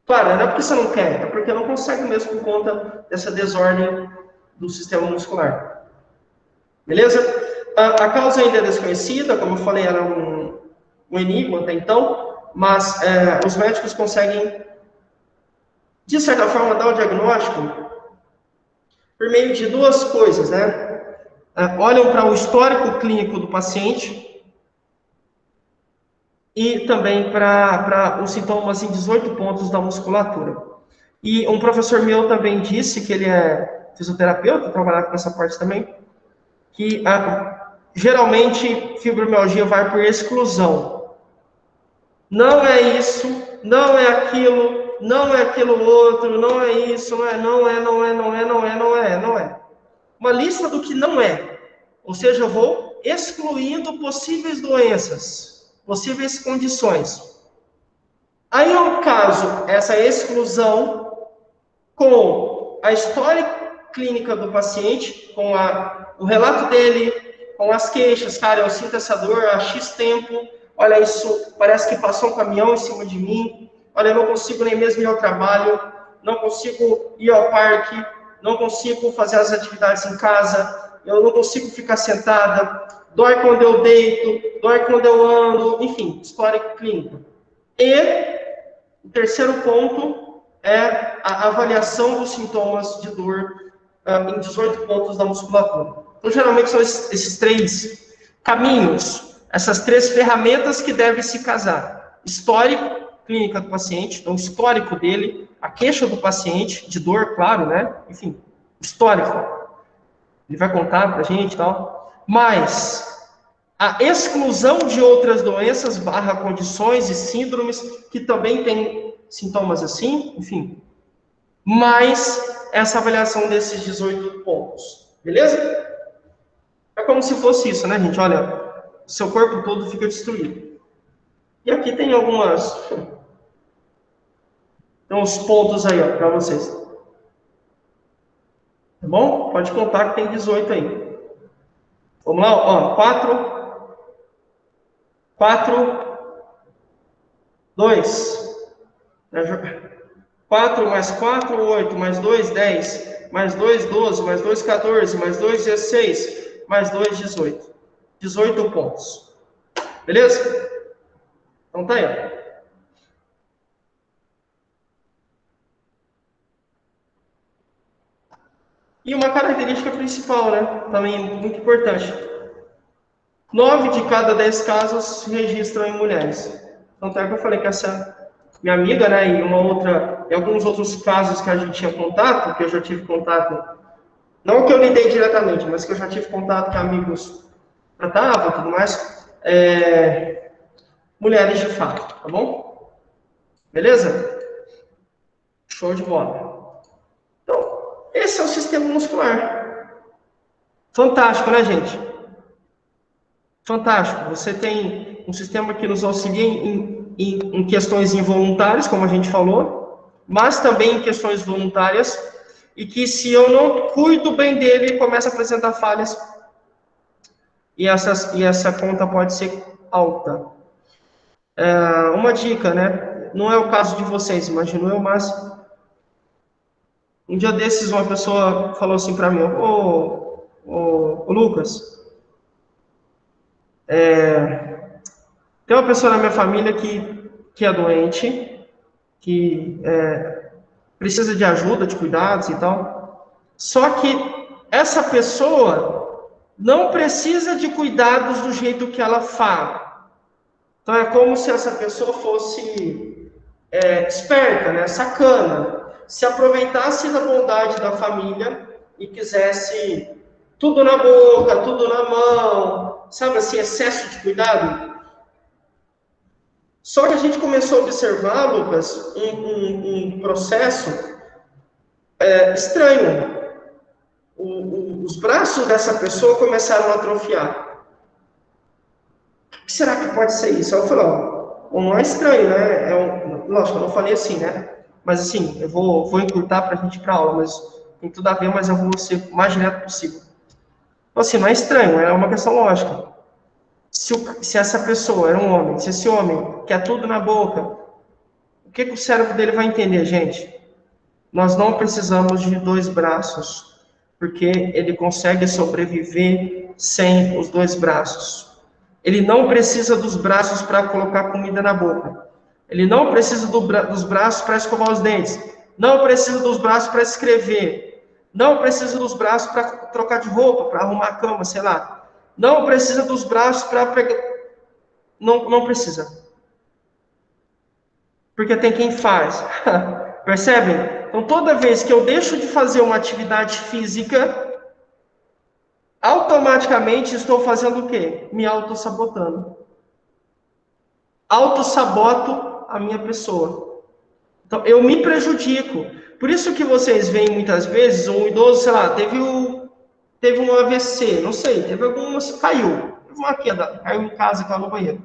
Claro, não é porque você não quer, é porque não consegue mesmo por conta dessa desordem do sistema muscular. Beleza? A causa ainda é desconhecida, como eu falei, era um enigma até então, mas os médicos conseguem, de certa forma, dar o diagnóstico por meio de duas coisas, né? Olham para o histórico clínico do paciente e também para os sintomas em 18 pontos da musculatura. E um professor meu também disse, que ele é fisioterapeuta, trabalhava com essa parte também, que geralmente fibromialgia vai por exclusão. Não é isso, não é aquilo, não é aquilo outro, não é isso, não é. Uma lista do que não é. Ou seja, eu vou excluindo possíveis doenças, possíveis condições. Aí eu caso essa exclusão com a história clínica do paciente, com o relato dele, com as queixas. Cara, eu sinto essa dor há X tempo, olha, isso parece que passou um caminhão em cima de mim, olha, eu não consigo nem mesmo ir ao trabalho, não consigo ir ao parque, não consigo fazer as atividades em casa, eu não consigo ficar sentada, dói quando eu deito, dói quando eu ando, enfim, história clínica. E o terceiro ponto é a avaliação dos sintomas de dor em 18 pontos da musculatura. Então, geralmente são esses 3 caminhos, essas 3 ferramentas que devem se casar. Histórico, clínica do paciente, então, o histórico dele, a queixa do paciente, de dor, claro, né? Enfim, histórico. Ele vai contar pra gente e tal. Mas a exclusão de outras doenças, condições e síndromes, que também têm sintomas assim, enfim. Mais essa avaliação desses 18 pontos. Beleza? É como se fosse isso, né, gente? Olha, seu corpo todo fica destruído. E aqui tem uns pontos aí, ó, para vocês. Tá bom? Pode contar que tem 18 aí. Vamos lá, ó. 4, 2. 4 mais 4, 8, mais 2, 10, mais 2, 12, mais 2, 14, mais 2, 16, mais 2, 18. 18 pontos. Beleza? Então tá aí, ó. E uma característica principal, né? Também muito importante. 9 de cada 10 casos se registram em mulheres. Então, até que eu falei que essa minha amiga, né, e alguns outros casos que a gente tinha contato, que eu já tive contato, não que eu lidei diretamente, mas que eu já tive contato que amigos tratavam e tudo mais, mulheres de fato, tá bom? Beleza? Show de bola. Então, esse é o sistema muscular. Fantástico, né, gente? Fantástico. Você tem um sistema que nos auxilia em questões involuntárias, como a gente falou, mas também em questões voluntárias, e que se eu não cuido bem dele, começa a apresentar falhas, e essa conta pode ser alta. Uma dica, né? Não é o caso de vocês, imagino eu, mas um dia desses uma pessoa falou assim para mim, ô Lucas, tem uma pessoa na minha família que é doente, que precisa de ajuda, de cuidados e tal. Só que essa pessoa não precisa de cuidados do jeito que ela fala. Então é como se essa pessoa fosse esperta, né, sacana, se aproveitasse da bondade da família e quisesse tudo na boca, tudo na mão, sabe assim, excesso de cuidado. Só que a gente começou a observar, Lucas, um processo estranho. Os braços dessa pessoa começaram a atrofiar. O que será que pode ser isso? Aí eu falei, não é estranho, né? Lógico, eu não falei assim, né? Mas assim, eu vou encurtar para a gente ir para a aula, mas tem tudo a ver, mas eu vou ser o mais direto possível. Então assim, não é estranho, é uma questão lógica. Se essa pessoa era um homem, se esse homem quer tudo na boca, o que o cérebro dele vai entender, gente? Nós não precisamos de 2 braços, porque ele consegue sobreviver sem os 2 braços. Ele não precisa dos braços para colocar comida na boca. Ele não precisa dos braços para escovar os dentes. Não precisa dos braços para escrever. Não precisa dos braços para trocar de roupa, para arrumar a cama, sei lá. Não precisa dos braços para pegar... Não precisa. Porque tem quem faz. Percebem? Então, toda vez que eu deixo de fazer uma atividade física, automaticamente estou fazendo o quê? Me autossabotando. Autossaboto a minha pessoa. Então, eu me prejudico. Por isso que vocês veem muitas vezes um idoso, sei lá, teve um AVC, não sei, caiu. Teve uma queda, caiu em casa, caiu no banheiro.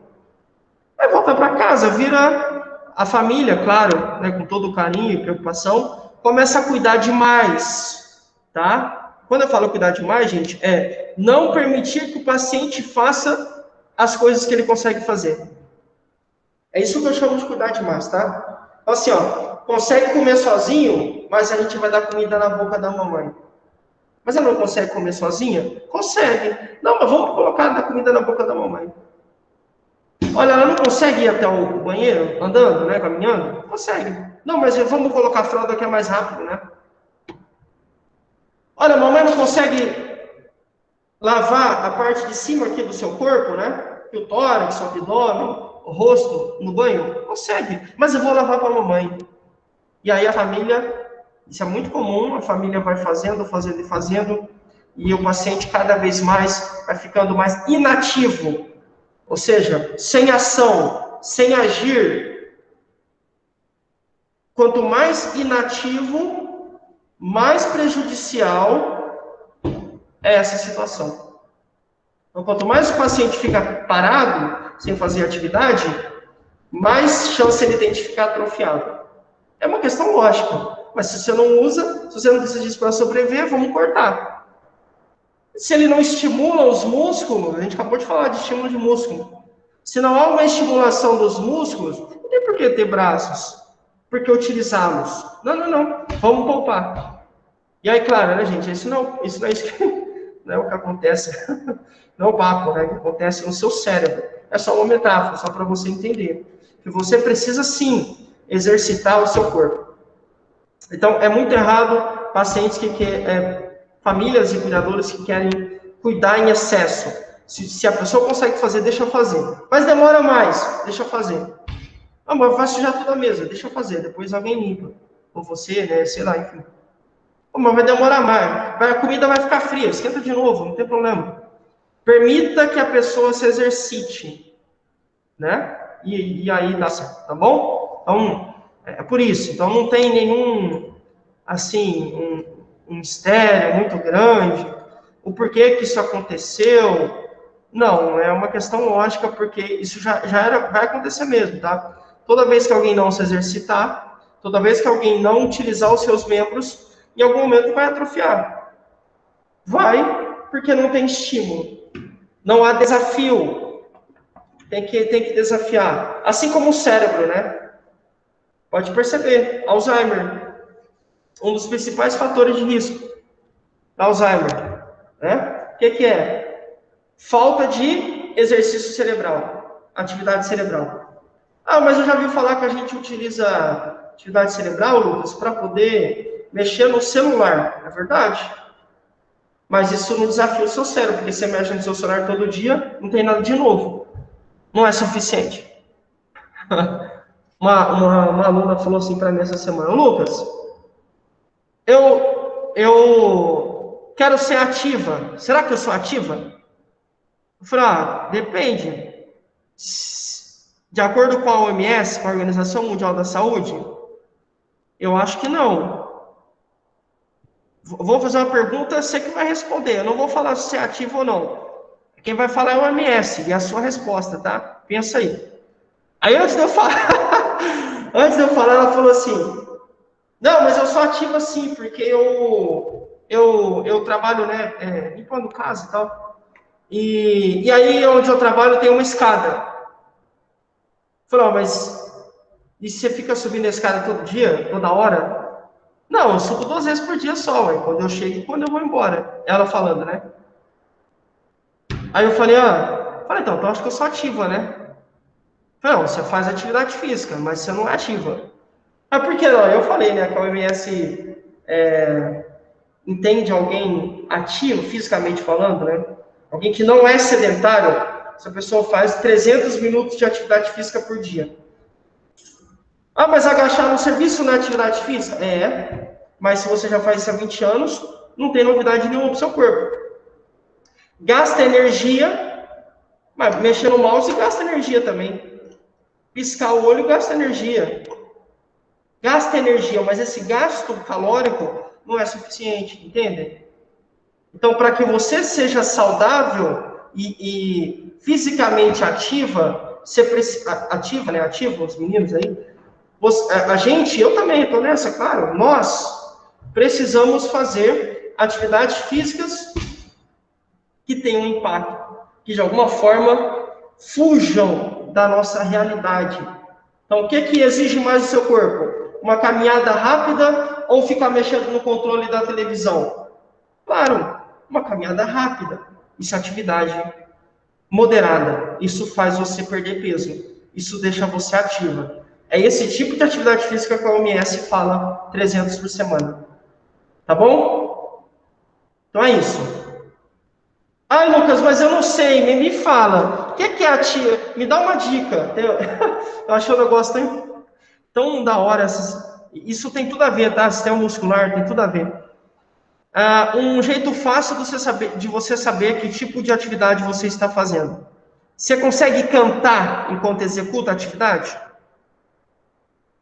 Vai voltar para casa, vira a família, claro, né, com todo o carinho e preocupação, começa a cuidar demais, tá? Quando eu falo cuidar demais, gente, não permitir que o paciente faça as coisas que ele consegue fazer. É isso que eu chamo de cuidar demais, tá? Então, assim, consegue comer sozinho, mas a gente vai dar comida na boca da mamãe. Mas ela não consegue comer sozinha? Consegue. Não, mas vamos colocar a comida na boca da mamãe. Olha, ela não consegue ir até o banheiro andando, né, caminhando? Consegue. Não, mas vamos colocar a fralda que é mais rápido, né? Olha, a mamãe não consegue lavar a parte de cima aqui do seu corpo, né? O tórax, o abdômen, o rosto, no banho? Consegue, mas eu vou lavar para a mamãe. E aí a família, isso é muito comum, a família vai fazendo, e o paciente cada vez mais vai ficando mais inativo, ou seja, sem ação, sem agir. Quanto mais inativo, mais prejudicial é essa situação. Então, quanto mais o paciente fica parado, sem fazer atividade, mais chance ele tem de ficar atrofiado. É uma questão lógica, mas se você não usa, se você não precisa disso para sobreviver, vamos cortar. Se ele não estimula os músculos, a gente acabou de falar de estímulo de músculo. Se não há uma estimulação dos músculos, não tem por que ter braços, por que utilizá-los? Não, vamos poupar. E aí, claro, né, gente, isso não é isso que, não é o que acontece, não é o papo, né, que acontece no seu cérebro. É só uma metáfora, só para você entender. Que você precisa, sim, exercitar o seu corpo. Então, é muito errado pacientes famílias e cuidadores que querem cuidar em excesso. Se a pessoa consegue fazer, deixa fazer. Mas demora mais, deixa fazer. Ah, mas vai sujar toda a mesa, deixa fazer, depois alguém limpa. Ou você, né, sei lá, enfim. Oh, mas vai demorar mais, a comida vai ficar fria, esquenta de novo, não tem problema. Permita que a pessoa se exercite, né? E aí dá certo, tá bom? Então, é por isso. Então, não tem nenhum, assim, um mistério muito grande. O porquê que isso aconteceu? Não, é uma questão lógica, porque isso vai acontecer mesmo, tá? Toda vez que alguém não se exercitar, toda vez que alguém não utilizar os seus membros, em algum momento vai atrofiar. Vai, porque não tem estímulo. Não há desafio. Tem que desafiar. Assim como o cérebro, né? Pode perceber, Alzheimer. Um dos principais fatores de risco da Alzheimer, né? O que é? Falta de exercício cerebral, atividade cerebral. Ah, mas eu já ouvi falar que a gente utiliza atividade cerebral, Lucas, para poder mexer no celular. É verdade? Mas isso não desafia o seu cérebro, porque você mexe no seu celular todo dia, não tem nada de novo. Não é suficiente. Uma aluna falou assim para mim essa semana: Lucas, eu quero ser ativa. Será que eu sou ativa? Eu falei, depende. De acordo com a OMS, com a Organização Mundial da Saúde, eu acho que não. Vou fazer uma pergunta, você que vai responder. Eu não vou falar se é ativo ou não. Quem vai falar é o OMS, e a sua resposta, tá? Pensa aí. Aí antes de eu falar, ela falou assim: não, mas eu sou ativa sim, porque eu trabalho, né, limpando casa e tal. E aí onde eu trabalho tem uma escada. Falou, mas e você fica subindo a escada todo dia, toda hora? Não, eu subo 2 vezes por dia só, quando eu chego e quando eu vou embora. Ela falando, né? Aí eu falei, então eu acho que eu sou ativa, né? Não, você faz atividade física, mas você não é ativa. Mas por que não? Eu falei, né, que a OMS entende alguém ativo, fisicamente falando, né? Alguém que não é sedentário, essa pessoa faz 300 minutos de atividade física por dia. Ah, mas agachar no serviço não é atividade física? Mas se você já faz isso há 20 anos, não tem novidade nenhuma pro seu corpo. Gasta energia, mas mexer no mouse gasta energia também. Piscar o olho gasta energia. Gasta energia, mas esse gasto calórico não é suficiente, entende? Então, para que você seja saudável e fisicamente ativa, você precisa... Ativa, né? Ativa, os meninos aí. A gente, eu também estou nessa, claro. Nós precisamos fazer atividades físicas que tenham um impacto, que de alguma forma fujam da nossa realidade. Então, o que exige mais do seu corpo? Uma caminhada rápida ou ficar mexendo no controle da televisão? Claro, uma caminhada rápida. Isso é atividade moderada. Isso faz você perder peso. Isso deixa você ativa. É esse tipo de atividade física que a OMS fala 300 por semana. Tá bom? Então é isso. Ai, Lucas, mas eu não sei, me fala. O que é a tia? Me dá uma dica. Eu achei um negócio tão da hora. Isso tem tudo a ver, tá? Sistema muscular, tem tudo a ver. Um jeito fácil de você saber que tipo de atividade você está fazendo. Você consegue cantar enquanto executa a atividade?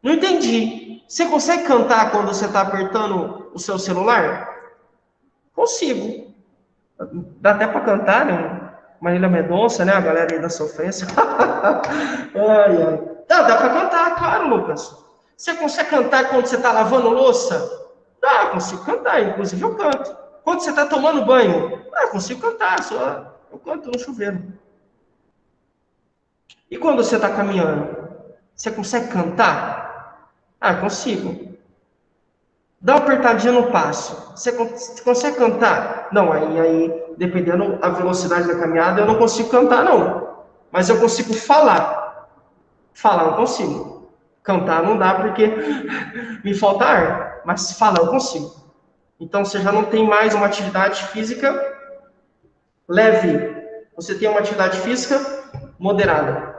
Não entendi. Você consegue cantar quando você está apertando o seu celular? Consigo. Dá até para cantar, né? Marília Mendonça, né? A galera aí da sofrência. Ai, ai. Dá para cantar, claro, Lucas. Você consegue cantar quando você está lavando louça? Dá, consigo cantar, inclusive eu canto. Quando você está tomando banho? Consigo cantar, eu canto no chuveiro. E quando você está caminhando? Você consegue cantar? Consigo. Dá uma apertadinha no passo. Você consegue cantar? Não, aí, dependendo da velocidade da caminhada, eu não consigo cantar, não. Mas eu consigo falar. Falar eu consigo. Cantar não dá porque me falta ar. Mas falar eu consigo. Então, você já não tem mais uma atividade física leve. Você tem uma atividade física moderada.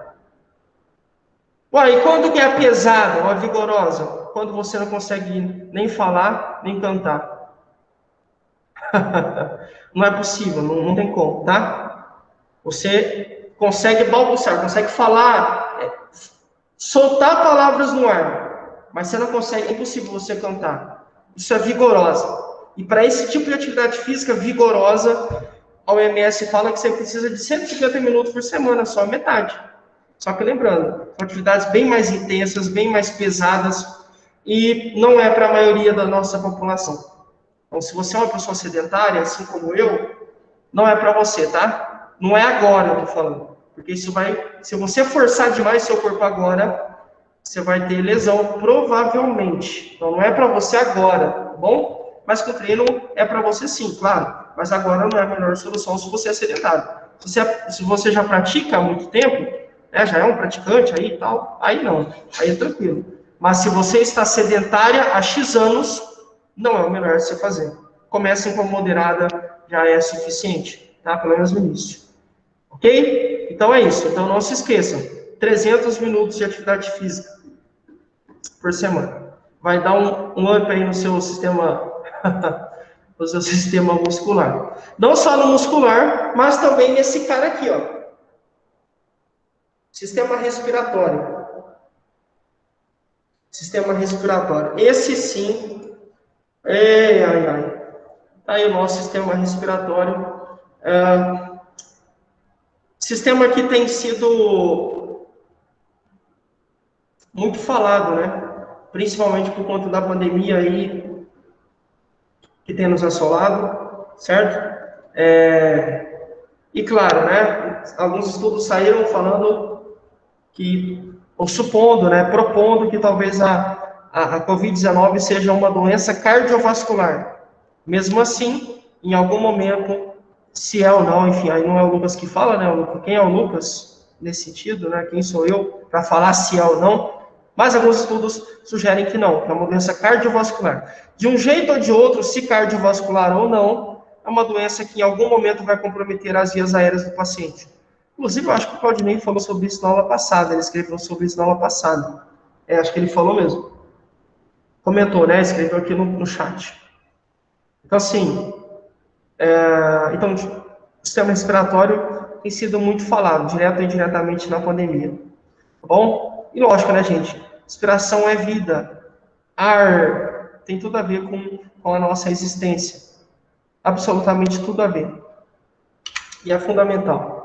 E quando que é pesada ou vigorosa? Quando você não consegue nem falar, nem cantar. Não é possível, não tem como, tá? Você consegue balbuciar, consegue falar, soltar palavras no ar, mas você não consegue, é impossível você cantar. Isso é vigorosa. E para esse tipo de atividade física vigorosa, a OMS fala que você precisa de 150 minutos por semana, só metade. Só que lembrando, são atividades bem mais intensas, bem mais pesadas, e não é para a maioria da nossa população. Então, se você é uma pessoa sedentária, assim como eu, não é para você, tá? Não é agora, eu tô falando. Porque isso se você forçar demais seu corpo agora, você vai ter lesão, provavelmente. Então, não é para você agora, tá bom? Mas com o treino é para você sim, claro. Mas agora não é a melhor solução se você é sedentário. Se você já pratica há muito tempo, já é um praticante aí e tal, aí não, aí é tranquilo. Mas se você está sedentária há X anos, não é o melhor de você fazer. Comecem com moderada, já é suficiente, tá? Pelo menos no início. Ok? Então é isso. Então não se esqueçam, 300 minutos de atividade física por semana. Vai dar um up aí no seu sistema, no seu sistema muscular. Não só no muscular, mas também nesse cara aqui, ó. Sistema respiratório. Sistema respiratório. Esse sim. Tá aí o nosso sistema respiratório. Sistema que tem sido muito falado, né? Principalmente por conta da pandemia aí que tem nos assolado, certo? E claro, né? Alguns estudos saíram falando ou supondo, né? Propondo que talvez a Covid-19 seja uma doença cardiovascular. Mesmo assim, em algum momento, se é ou não, enfim, aí não é o Lucas que fala, né? Quem é o Lucas nesse sentido, né? Quem sou eu para falar se é ou não? Mas alguns estudos sugerem que não, que é uma doença cardiovascular. De um jeito ou de outro, se cardiovascular ou não, é uma doença que em algum momento vai comprometer as vias aéreas do paciente. Inclusive, eu acho que o Claudinei falou sobre isso na aula passada, ele escreveu sobre isso na aula passada. Acho que ele falou mesmo. Comentou, né? Escreveu aqui no chat. Então, assim, então, o sistema respiratório tem sido muito falado, direto ou indiretamente na pandemia. Tá bom? E lógico, né, gente? Respiração é vida. Ar tem tudo a ver com a nossa existência. Absolutamente tudo a ver. E é fundamental.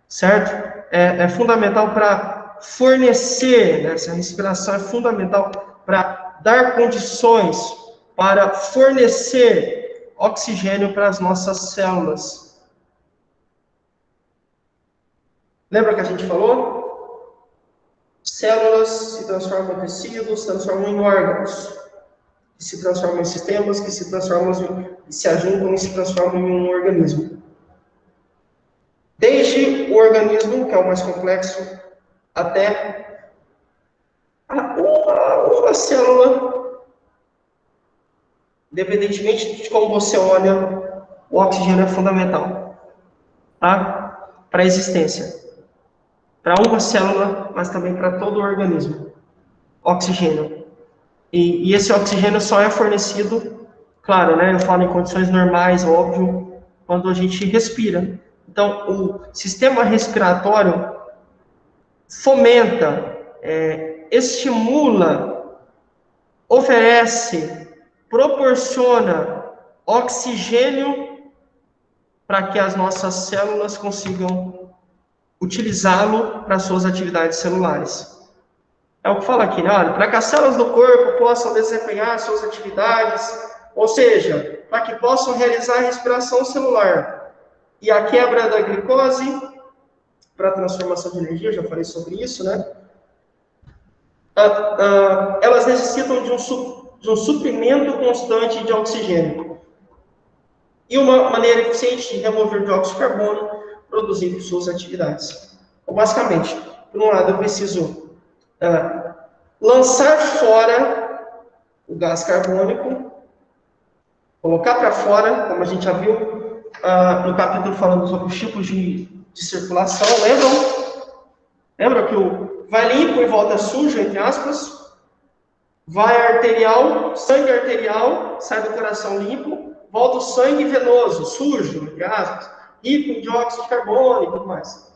Certo? É fundamental para fornecer, né? Essa respiração é fundamental para dar condições para fornecer oxigênio para as nossas células. Lembra que a gente falou? Células se transformam em tecidos, se transformam em órgãos, que se transformam em sistemas, que se transformam, se ajuntam e se transformam em um organismo. Desde o organismo, que é o mais complexo, até o uma célula, independentemente de como você olha, o oxigênio é fundamental, tá? Para a existência. Para uma célula, mas também para todo o organismo. Oxigênio. E esse oxigênio só é fornecido, claro, né? Eu falo em condições normais, óbvio, quando a gente respira. Então, o sistema respiratório fomenta, estimula, oferece, proporciona oxigênio para que as nossas células consigam utilizá-lo para suas atividades celulares. É o que fala aqui, né? Olha, para que as células do corpo possam desempenhar suas atividades, ou seja, para que possam realizar a respiração celular e a quebra da glicose para a transformação de energia, eu já falei sobre isso, né? Elas necessitam de um suprimento constante de oxigênio e uma maneira eficiente de remover dióxido de carbono produzindo suas atividades. Então, basicamente, por um lado, eu preciso lançar fora o gás carbônico, colocar para fora, como a gente já viu no capítulo falando sobre os tipos de circulação, lembram que vai limpo e volta sujo, entre aspas, vai arterial, sangue arterial, sai do coração limpo, volta o sangue venoso, sujo, entre aspas, rico em dióxido de carbono e tudo mais.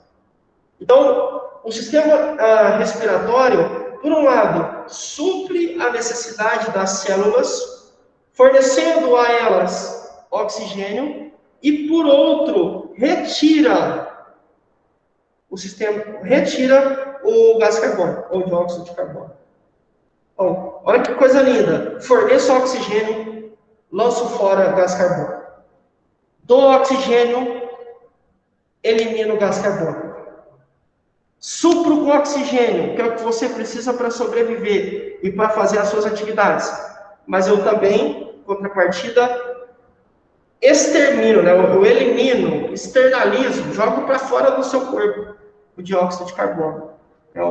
Então, o sistema respiratório, por um lado, supre a necessidade das células, fornecendo a elas oxigênio, e por outro, retira o gás carbônico, ou dióxido de carbono. Bom, olha que coisa linda. Forneço oxigênio, lanço fora gás carbônico. Dou oxigênio, elimino o gás carbônico. Supro com oxigênio, que é o que você precisa para sobreviver e para fazer as suas atividades. Mas eu também, em contrapartida, extermino, né? Eu elimino, externalizo, jogo para fora do seu corpo o dióxido de carbono. É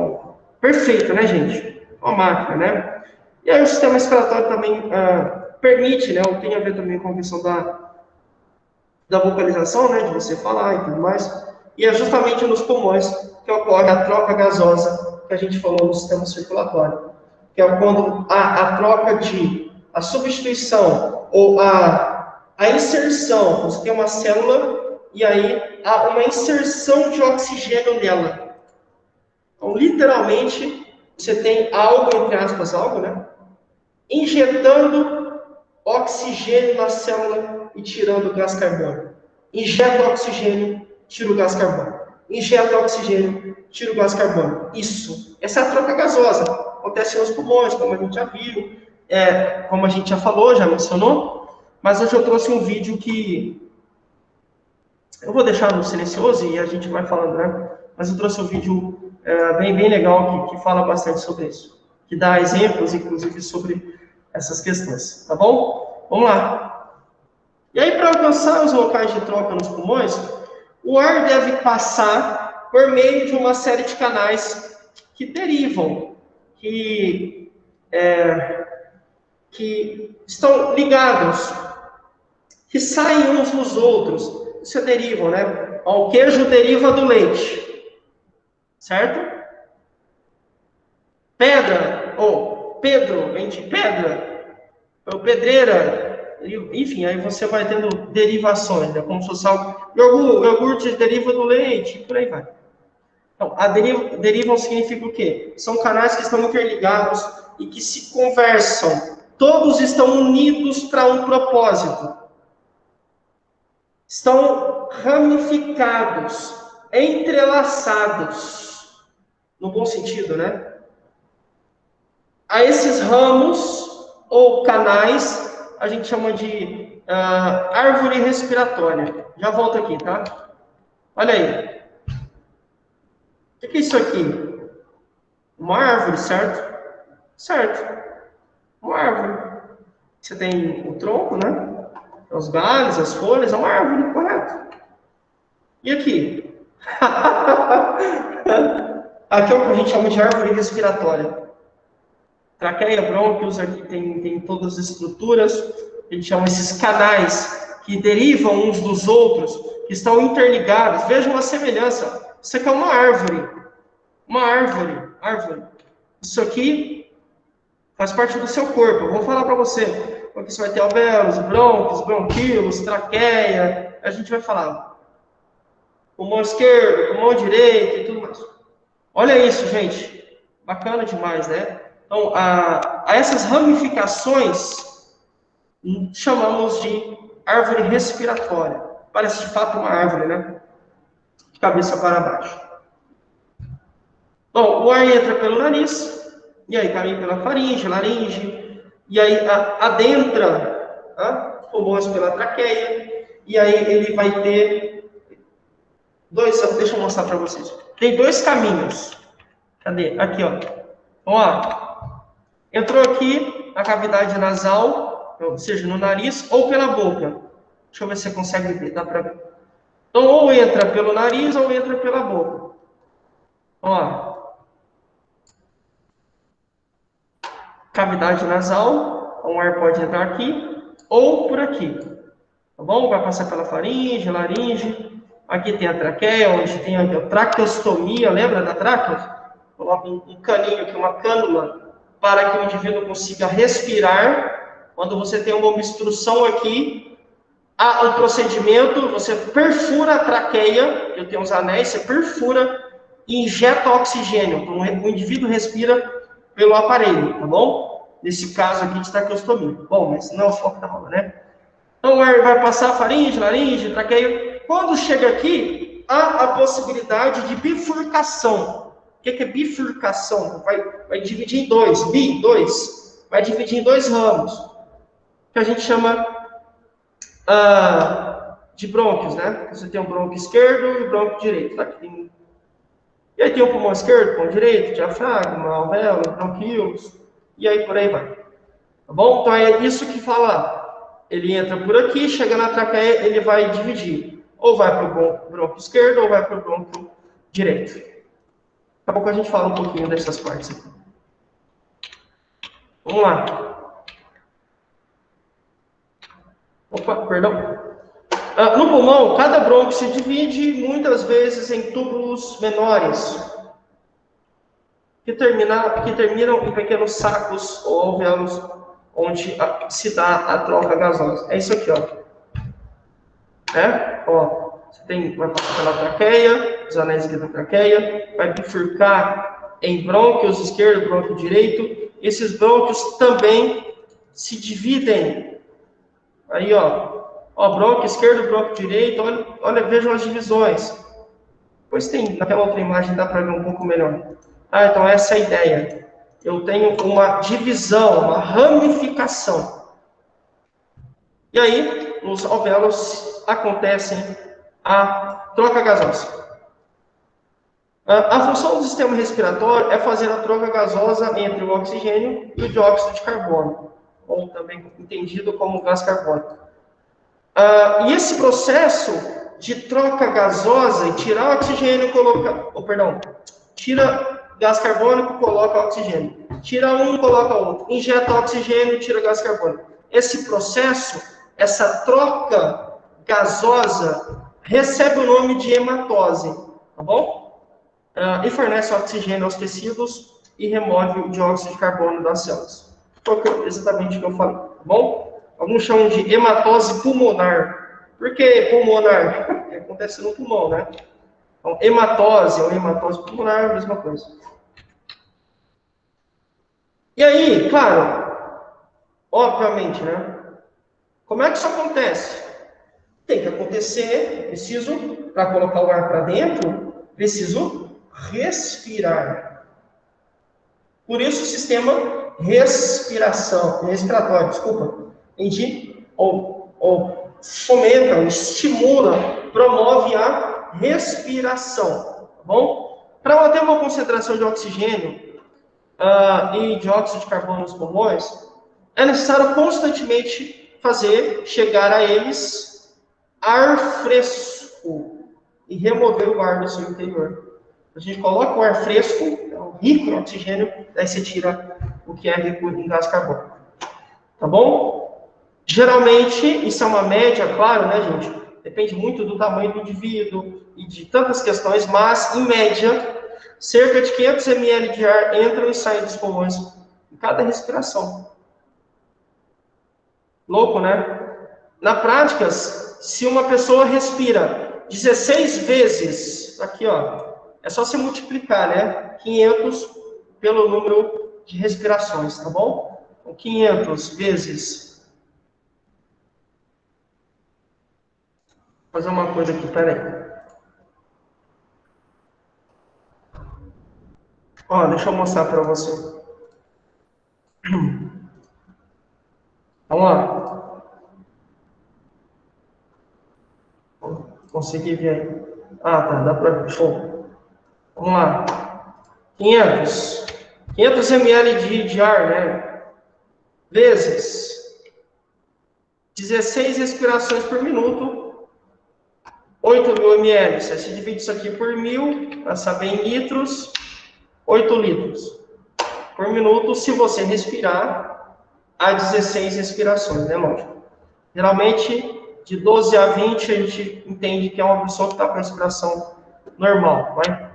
perfeito, né, gente? Uma máquina, né? E aí o sistema respiratório também permite, né? Tem a ver também com a questão da vocalização, né? De você falar e tudo mais. E é justamente nos pulmões que ocorre a troca gasosa que a gente falou no sistema circulatório. Que é quando a troca a substituição ou a inserção, você tem uma célula e aí há uma inserção de oxigênio nela. Então, literalmente, você tem algo, entre aspas, né? Injetando oxigênio na célula e tirando o gás carbônico. Injeta oxigênio, tira o gás carbônico. Injeta oxigênio, tira o gás carbônico. Essa é a troca gasosa. Acontece nos pulmões, como a gente já viu, como a gente já falou, já mencionou. Mas hoje eu trouxe um vídeo que eu vou deixar no silencioso e a gente vai falando, né? Mas eu trouxe um vídeo bem legal que fala bastante sobre isso. Que dá exemplos, inclusive, sobre essas questões. Tá bom? Vamos lá. E aí, para alcançar os locais de troca nos pulmões, o ar deve passar por meio de uma série de canais que derivam, que estão ligados, que saem uns dos outros. Isso derivam, né? O queijo deriva do leite, certo? Pedra, ou Pedro, vem de pedra, ou pedreira, enfim, aí você vai tendo derivações, né? Como se fosse algo, iogurte deriva do leite, por aí vai. Então, derivam significa o quê? São canais que estão interligados e que se conversam. Todos estão unidos para um propósito. Estão ramificados, entrelaçados, no bom sentido, né? A esses ramos ou canais, a gente chama de árvore respiratória. Já volto aqui, tá? Olha aí. O que é isso aqui? Uma árvore, certo? Certo. Uma árvore. Você tem o tronco, né? Os galhos, as folhas, é uma árvore, correto? E aqui? Aqui é o que a gente chama de árvore respiratória. traqueia, brônquios, aqui tem todas as estruturas, a gente chama esses canais que derivam uns dos outros, que estão interligados. Vejam a semelhança. Isso aqui é uma árvore. Uma árvore. Isso aqui faz parte do seu corpo. Eu vou falar para você. Aqui você vai ter alvéolos, brônquios, bronquíolos, traqueia. A gente vai falar. Pulmão esquerdo, pulmão direito e tudo mais. Olha isso, gente. Bacana demais, né? Então, a essas ramificações, chamamos de árvore respiratória. Parece de fato uma árvore, né? De cabeça para baixo. Bom, o ar entra pelo nariz, e aí caminha pela faringe, laringe, e aí adentra os pulmões pela traqueia, e aí ele vai ter deixa eu mostrar para vocês. Tem dois caminhos. Cadê? Aqui, ó. Ó, entrou aqui na cavidade nasal, ou seja, no nariz, ou pela boca. Deixa eu ver se você consegue ver, dá para ver. Então, ou entra pelo nariz, ou entra pela boca. Ó. Cavidade nasal, o ar pode entrar aqui, ou por aqui. Tá bom? Vai passar pela faringe, laringe. Aqui tem a traqueia, onde tem a traqueostomia, lembra da tráquea? Coloca um caninho aqui, uma cânula, para que o indivíduo consiga respirar. Quando você tem uma obstrução aqui, há um procedimento, você perfura a traqueia, eu tenho os anéis, você perfura e injeta oxigênio. Então, o indivíduo respira pelo aparelho, tá bom? Nesse caso aqui de traqueostomia. Bom, mas não é o foco da aula, né? Então, o ar vai passar faringe, laringe, traqueia. Quando chega aqui, há a possibilidade de bifurcação. O que é bifurcação? Vai dividir em dois. Vai dividir em dois ramos. Que a gente chama de brônquios, né? Você tem o brônquio esquerdo e o brônquio direito. Tá? E aí tem o pulmão esquerdo, pulmão direito, diafragma, alvéolo, bronquíolos, e aí por aí vai. Tá bom? Então é isso que fala. Ele entra por aqui, chega na traqueia, ele vai dividir. Ou vai para o brônquio esquerdo, ou vai para o brônquio direito. Daqui a pouco a gente fala um pouquinho dessas partes aqui. Vamos lá. Opa, perdão. No pulmão, cada brônquio se divide muitas vezes em túbulos menores, que terminam em pequenos sacos ou alvéolos, onde se dá a troca gasosa. É isso aqui, ó. Você vai passar pela traqueia, os anéis aqui da traqueia, vai bifurcar em brônquios esquerdo, brônquio direito. Esses brônquios também se dividem. Aí, brônquio esquerdo, brônquio direito, olha, vejam as divisões. Depois tem, naquela outra imagem dá para ver um pouco melhor. Então essa é a ideia. Eu tenho uma divisão, uma ramificação. E aí, nos alvéolos acontecem a troca gasosa. A função do sistema respiratório é fazer a troca gasosa entre o oxigênio e o dióxido de carbono, ou também entendido como gás carbônico. E esse processo de troca gasosa, tirar oxigênio, tira gás carbônico, coloca oxigênio. Tira um, coloca outro. Injeta oxigênio, tira gás carbônico. Esse processo, essa troca gasosa, recebe o nome de hematose, tá bom? E fornece oxigênio aos tecidos e remove o dióxido de carbono das células. Foi exatamente o que eu falei, tá bom? Alguns chamam de hematose pulmonar. Por que pulmonar? Porque acontece no pulmão, né? Então, hematose ou hematose pulmonar é a mesma coisa. E aí, claro, obviamente, né? Como é que isso acontece? Tem que acontecer, para colocar o ar para dentro, preciso respirar. Por isso o sistema respiratório, ou fomenta, estimula, promove a respiração, tá bom? Para manter uma concentração de oxigênio e dióxido de carbono nos pulmões, é necessário constantemente chegar a eles ar fresco e remover o ar do seu interior. A gente coloca o ar fresco, rico em oxigênio, daí você tira o que é rico em gás carbônico. Tá bom? Geralmente, isso é uma média, claro, né, gente? Depende muito do tamanho do indivíduo e de tantas questões, mas, em média, cerca de 500 ml de ar entram e saem dos pulmões em cada respiração. Louco, né? Na prática, se uma pessoa respira 16 vezes, aqui, ó, é só se multiplicar, né? 500 pelo número de respirações, tá bom? Então, 500 vezes... Vou fazer uma coisa aqui, peraí. Ó, deixa eu mostrar para você. Vamos lá. Consegui ver aí. Ah, tá, dá para ver. Show. Vamos lá. 500 ml de ar, né? Vezes 16 respirações por minuto, 8.000 ml. Você divide isso aqui por 1.000, para saber em litros, 8 litros por minuto, se você respirar a 16 respirações, né, lógico. Geralmente, de 12 a 20, a gente entende que é uma pessoa que está com respiração normal, vai?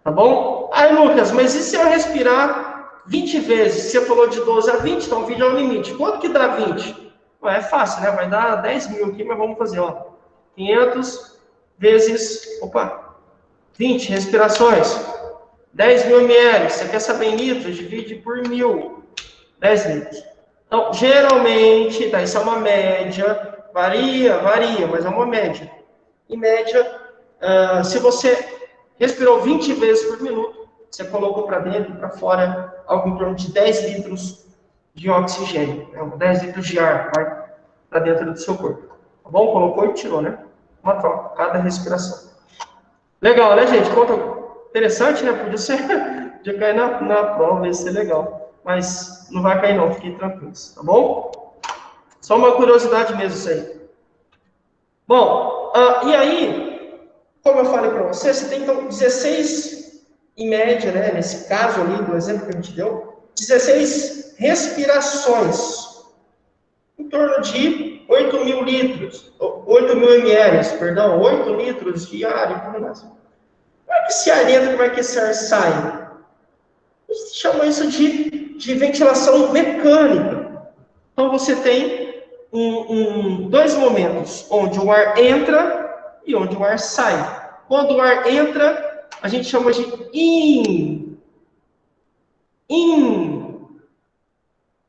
Tá bom? Aí, Lucas, mas e se eu respirar 20 vezes? Você falou de 12 a 20, então 20 é o limite. Quanto que dá 20? Ué, é fácil, né? Vai dar 10.000 aqui, mas vamos fazer, ó. 500 vezes, 20 respirações. 10.000 ml. Você quer saber em litros? Divide por 1.000. 10 litros. Então, geralmente, tá, isso é uma média. Varia, mas é uma média. Em média, se você respirou 20 vezes por minuto, você colocou para dentro e para fora algo em torno de 10 litros de oxigênio, né? 10 litros de ar vai para dentro do seu corpo. Tá bom? Colocou e tirou, né? Uma troca, cada respiração. Legal, né, gente? Conta interessante, né? Podia cair na prova, ia ser legal. Mas não vai cair não, fiquem tranquilos, tá bom? Só uma curiosidade mesmo isso aí. Bom, e aí, como eu falei para você, você tem então 16, em média, né, nesse caso ali, do exemplo que a gente deu, 16 respirações, em torno de 8.000 litros, 8.000 ml, perdão, 8 litros de ar em torno disso. Como é que esse ar entra, como é que esse ar sai? A gente chama isso de ventilação mecânica. Então, você tem dois momentos, onde o ar entra e onde o ar sai. Quando o ar entra, a gente chama de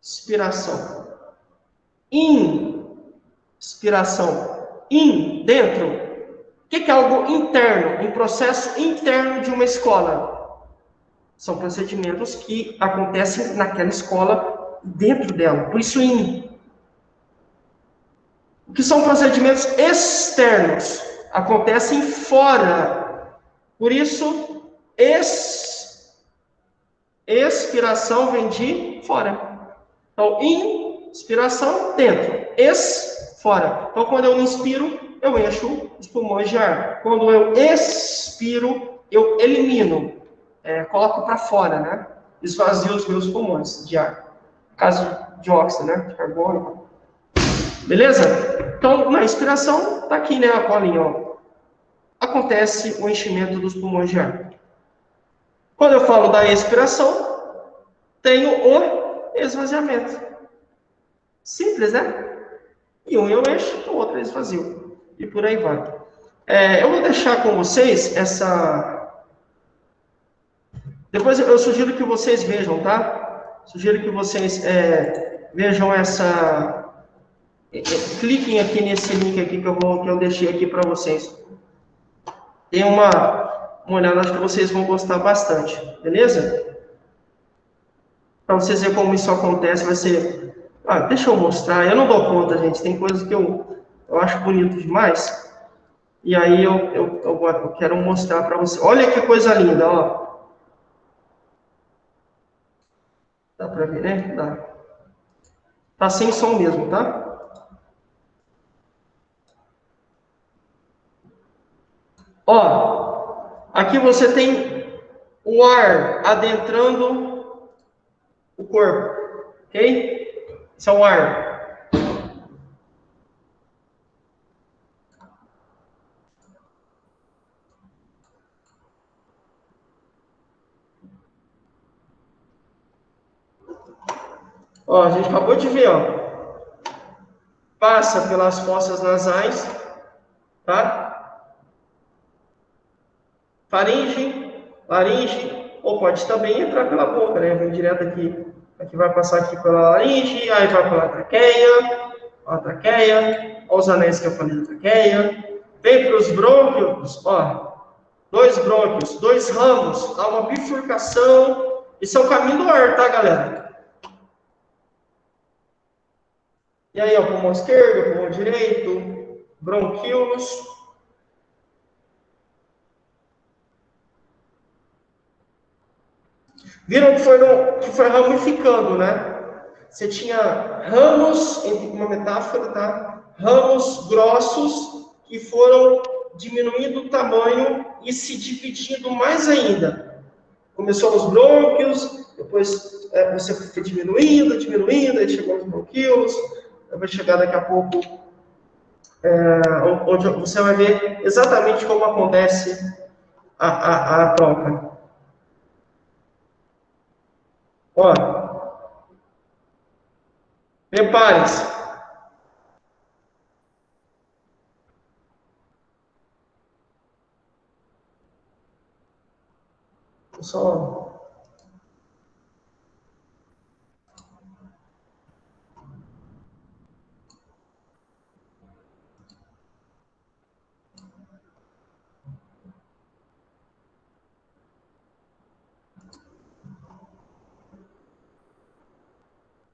inspiração. Inspiração. Dentro. O que é algo interno? Um processo interno de uma escola. São procedimentos que acontecem naquela escola, dentro dela. Por isso, O que são procedimentos externos? Acontecem fora. Por isso, expiração vem de fora. Então, inspiração, dentro. Fora. Então, quando eu inspiro, eu encho os pulmões de ar. Quando eu expiro, eu elimino. Coloco para fora, né? Esvazio os meus pulmões de ar. No caso de óxido, né? De carbono. Beleza? Então, na inspiração, tá aqui, né, a colinha, ó. Acontece o enchimento dos pulmões de ar. Quando eu falo da expiração, tenho o esvaziamento. Simples, né? E um eu encho, o outro eu esvazio. E por aí vai. Eu vou deixar com vocês essa... Depois eu sugiro que vocês vejam, tá? Sugiro que vocês vejam essa... Cliquem aqui nesse link aqui que eu deixei aqui para vocês. Tem uma olhada, acho que vocês vão gostar bastante, beleza? Para vocês verem como isso acontece, vai ser... deixa eu mostrar, eu não dou conta, gente, tem coisas que eu acho bonito demais, e aí eu quero mostrar para vocês. Olha que coisa linda, ó. Dá para ver, né? Dá. Tá sem som mesmo, tá? Ó, aqui você tem o ar adentrando o corpo, ok? Esse é o ar. Ó, a gente acabou de ver, ó. Passa pelas fossas nasais, tá? Faringe, laringe, ou pode também entrar pela boca, né? Vem direto aqui. Aqui vai passar aqui pela laringe, aí vai pela traqueia, ó, a traqueia, ó os anéis que eu falei da traqueia. Vem para os brônquios, ó. 2 brônquios, 2 ramos, dá uma bifurcação. Isso é o caminho do ar, tá, galera? E aí, ó, pulmão esquerdo, pulmão direito, bronquíolos. Viram que foi ramificando, né? Você tinha ramos, uma metáfora, tá? Ramos grossos que foram diminuindo o tamanho e se dividindo mais ainda. Começou nos brônquios, depois você foi diminuindo, aí chegou nos bronquíolos. Vai chegar daqui a pouco, onde você vai ver exatamente como acontece a troca. Ó, prepare-se. Só...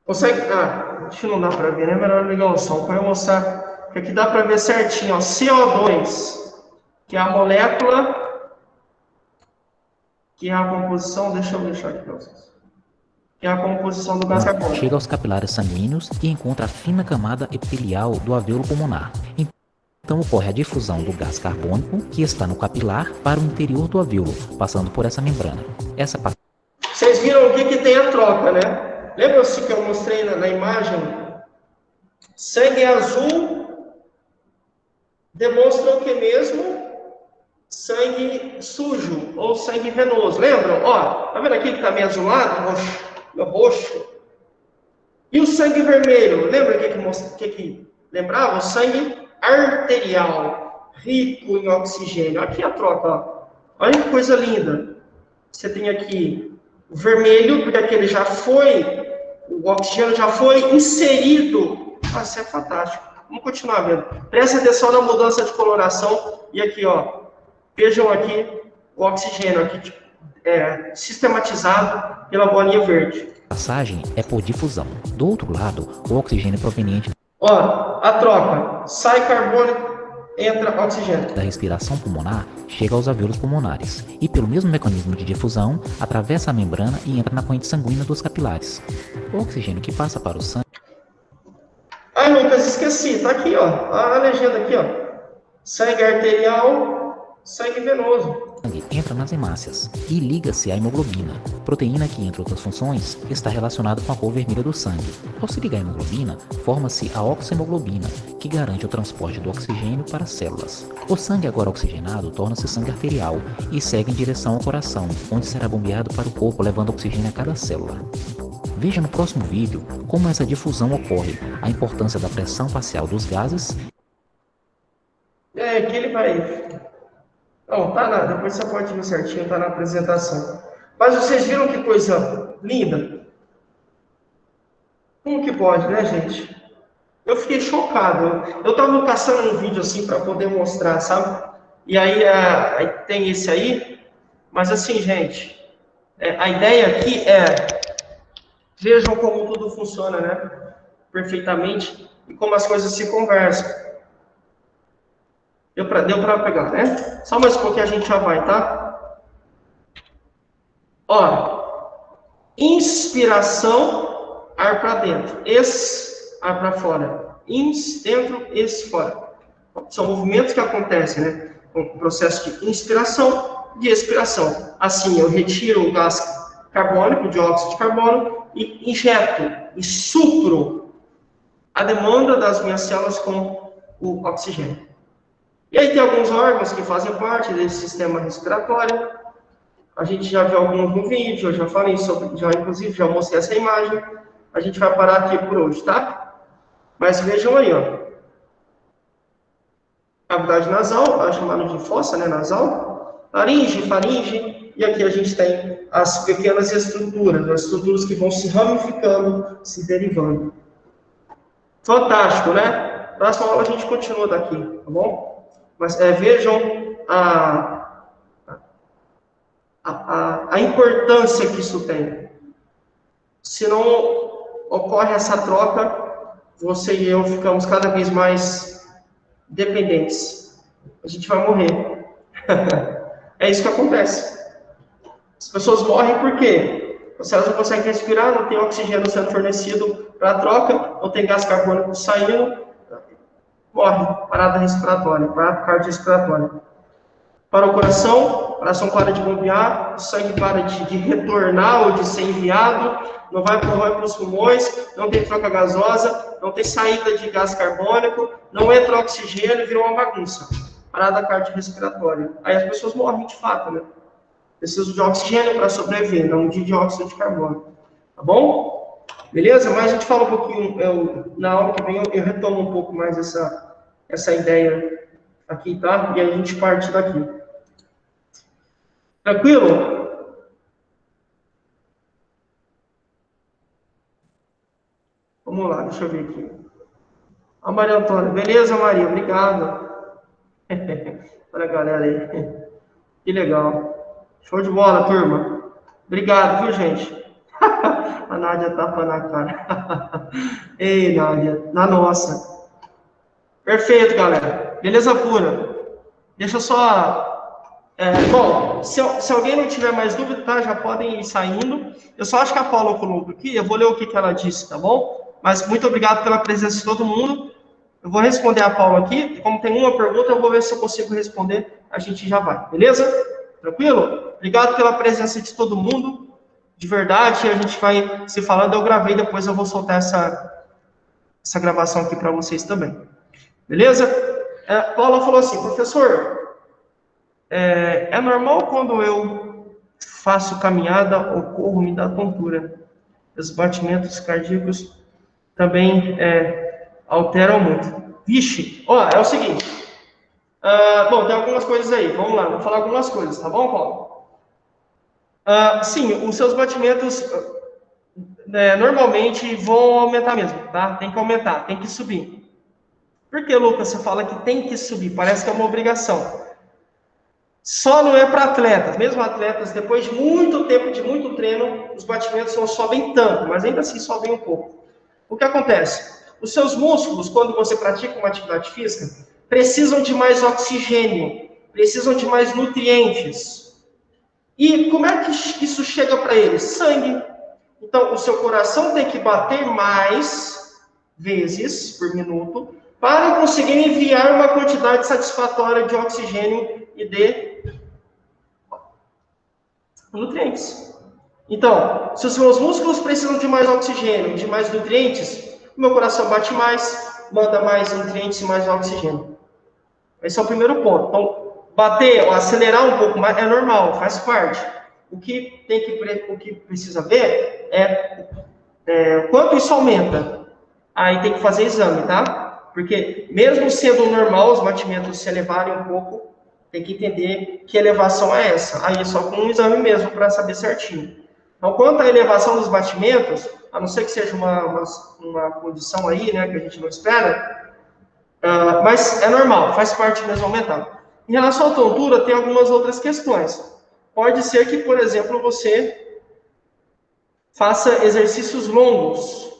Consegue? Acho que não dá para ver, né? Melhor ligar o som para eu mostrar que aqui dá para ver certinho, ó. CO2, que é a molécula, que é a composição, deixa eu deixar aqui para vocês. Que é a composição do gás carbônico. Chega aos capilares sanguíneos e encontra a fina camada epitelial do alvéolo pulmonar. Então ocorre a difusão do gás carbônico, que está no capilar, para o interior do alvéolo, passando por essa membrana. Vocês viram aqui que tem a troca, né? Lembra-se que eu mostrei na imagem? Sangue azul demonstra o que mesmo? Sangue sujo ou sangue venoso. Lembram? Ó, tá vendo aqui que tá meio azulado? Roxo. E o sangue vermelho? Lembra que lembrava? O sangue arterial, rico em oxigênio. Aqui a troca, ó. Olha que coisa linda. Você tem aqui o vermelho, porque aquele já foi, o oxigênio já foi inserido. Isso é fantástico. Vamos continuar vendo. Presta atenção na mudança de coloração. E aqui, ó, vejam aqui o oxigênio aqui, sistematizado pela bolinha verde. A passagem é por difusão. Do outro lado, o oxigênio proveniente a troca. Sai carbono, entra oxigênio. Da respiração pulmonar chega aos alvéolos pulmonares e, pelo mesmo mecanismo de difusão, atravessa a membrana e entra na corrente sanguínea dos capilares. O oxigênio que passa para o sangue... Lucas, esqueci. Tá aqui, ó. A legenda aqui, ó. Sangue arterial, sangue venoso. Entra nas hemácias e liga-se à hemoglobina, proteína que, entre outras funções, está relacionada com a cor vermelha do sangue. Ao se ligar à hemoglobina, forma-se a oxemoglobina, que garante o transporte do oxigênio para as células. O sangue agora oxigenado torna-se sangue arterial e segue em direção ao coração, onde será bombeado para o corpo, levando oxigênio a cada célula. Veja no próximo vídeo como essa difusão ocorre, a importância da pressão parcial dos gases. Que ele vai... Não, tá nada. Depois você pode ver certinho, tá na apresentação. Mas vocês viram que coisa linda? Como que pode, né, gente? Eu fiquei chocado. Eu tava caçando um vídeo assim para poder mostrar, sabe? E aí, aí tem esse aí. Mas assim, gente, a ideia aqui vejam como tudo funciona, né? Perfeitamente. E como as coisas se conversam. Deu para pegar, né? Só mais um pouquinho a gente já vai, tá? Ó, inspiração, ar para dentro. Ar para fora. Dentro, fora. São movimentos que acontecem, né? Com o processo de inspiração e expiração. Assim, eu retiro o gás carbônico, o dióxido de carbono, e injeto e supro a demanda das minhas células com o oxigênio. E aí tem alguns órgãos que fazem parte desse sistema respiratório. A gente já viu alguns no vídeo, eu já falei sobre, inclusive já mostrei essa imagem. A gente vai parar aqui por hoje, tá? Mas vejam aí, ó. Cavidade nasal, chamada de fossa, né, nasal. Laringe, faringe. E aqui a gente tem as pequenas estruturas, as estruturas que vão se ramificando, se derivando. Fantástico, né? Próxima aula a gente continua daqui, tá bom? Mas vejam a importância que isso tem. Se não ocorre essa troca, você e eu ficamos cada vez mais dependentes. A gente vai morrer. É isso que acontece. As pessoas morrem por quê? Elas não conseguem respirar, não tem oxigênio sendo fornecido para a troca, não tem gás carbônico saindo, morre, parada respiratória, parada cardiorrespiratória. Para o coração para de bombear, o sangue para de retornar ou de ser enviado, não vai para os pulmões, não tem troca gasosa, não tem saída de gás carbônico, não entra oxigênio, virou uma bagunça. Parada cardiorrespiratória. Aí as pessoas morrem de fato, né? Precisam de oxigênio para sobreviver, não de dióxido de carbono. Tá bom? Beleza? Mas a gente fala um pouquinho, na aula que vem eu retomo um pouco mais essa ideia aqui, tá? E aí a gente parte daqui. Tranquilo? Vamos lá, deixa eu ver aqui. A Maria Antônia. Beleza, Maria? Obrigado. Olha a galera aí. Que legal. Show de bola, turma. Obrigado, viu, gente? A Nádia tapa na cara. Ei, Nádia. Na nossa. Perfeito, galera. Beleza pura. Deixa eu só... bom, se alguém não tiver mais dúvida, tá? Já podem ir saindo. Eu só acho que a Paula colocou aqui. Eu vou ler o que ela disse, tá bom? Mas muito obrigado pela presença de todo mundo. Eu vou responder a Paula aqui. Como tem uma pergunta, eu vou ver se eu consigo responder. A gente já vai. Beleza? Tranquilo? Obrigado pela presença de todo mundo. De verdade, a gente vai se falando. Eu gravei, depois eu vou soltar essa gravação aqui para vocês também. Beleza? Paula falou assim, professor, é normal quando eu faço caminhada, me dá tontura. Os batimentos cardíacos também alteram muito. Vixe, é o seguinte. Bom, tem algumas coisas aí. Vamos lá, vou falar algumas coisas, tá bom, Paulo? Sim, os seus batimentos normalmente vão aumentar mesmo, tá? Tem que aumentar, tem que subir. Por que, Lucas, você fala que tem que subir? Parece que é uma obrigação. Só não é para atletas. Mesmo atletas, depois de muito tempo, de muito treino, os batimentos não sobem tanto, mas ainda assim sobem um pouco. O que acontece? Os seus músculos, quando você pratica uma atividade física, precisam de mais oxigênio, precisam de mais nutrientes. E como é que isso chega para eles? Sangue. Então, o seu coração tem que bater mais vezes por minuto para conseguir enviar uma quantidade satisfatória de oxigênio e de nutrientes. Então, se os seus músculos precisam de mais oxigênio, de mais nutrientes, o meu coração bate mais, manda mais nutrientes e mais oxigênio. Esse é o primeiro ponto. Então, bater ou acelerar um pouco mais é normal, faz parte. O que precisa ver é quanto isso aumenta. Aí tem que fazer exame, tá? Porque mesmo sendo normal os batimentos se elevarem um pouco, tem que entender que elevação é essa. Aí é só com um exame mesmo para saber certinho. Então, quanto à elevação dos batimentos, a não ser que seja uma condição aí, né, que a gente não espera, mas é normal, faz parte mesmo aumentar. Em relação à tontura, tem algumas outras questões. Pode ser que, por exemplo, você faça exercícios longos.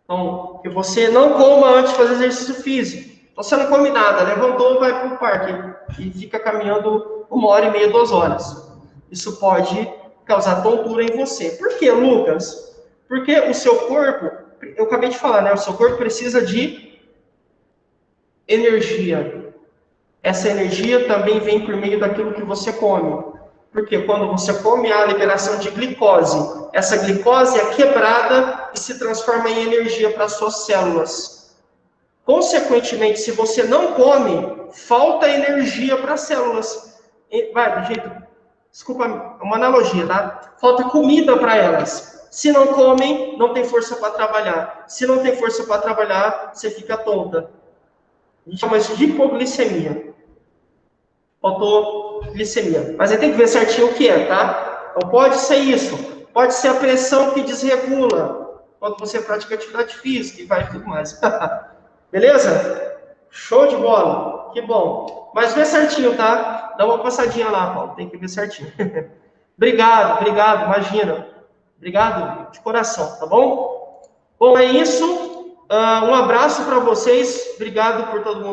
Então, que você não coma antes de fazer exercício físico. Então, você não come nada, levantou, vai para o parque e fica caminhando 1h30, 2 horas. Isso pode causar tontura em você. Por quê, Lucas? Porque o seu corpo, eu acabei de falar, né? O seu corpo precisa de energia. Essa energia também vem por meio daquilo que você come. Porque quando você come, há a liberação de glicose. Essa glicose é quebrada e se transforma em energia para as suas células. Consequentemente, se você não come, falta energia para as células. Vai, do jeito... Desculpa, uma analogia, tá? Falta comida para elas. Se não comem, não tem força para trabalhar. Se não tem força para trabalhar, você fica tonta. A gente chama isso de hipoglicemia. Faltou glicemia. Mas aí tem que ver certinho o que é, tá? Então pode ser isso. Pode ser a pressão que desregula quando você pratica atividade física e vai tudo mais. Beleza? Show de bola. Que bom. Mas vê certinho, tá? Dá uma passadinha lá, Paulo. Tem que ver certinho. Obrigado, imagina. Obrigado de coração, tá bom? Bom, é isso. Um abraço para vocês. Obrigado por todo mundo.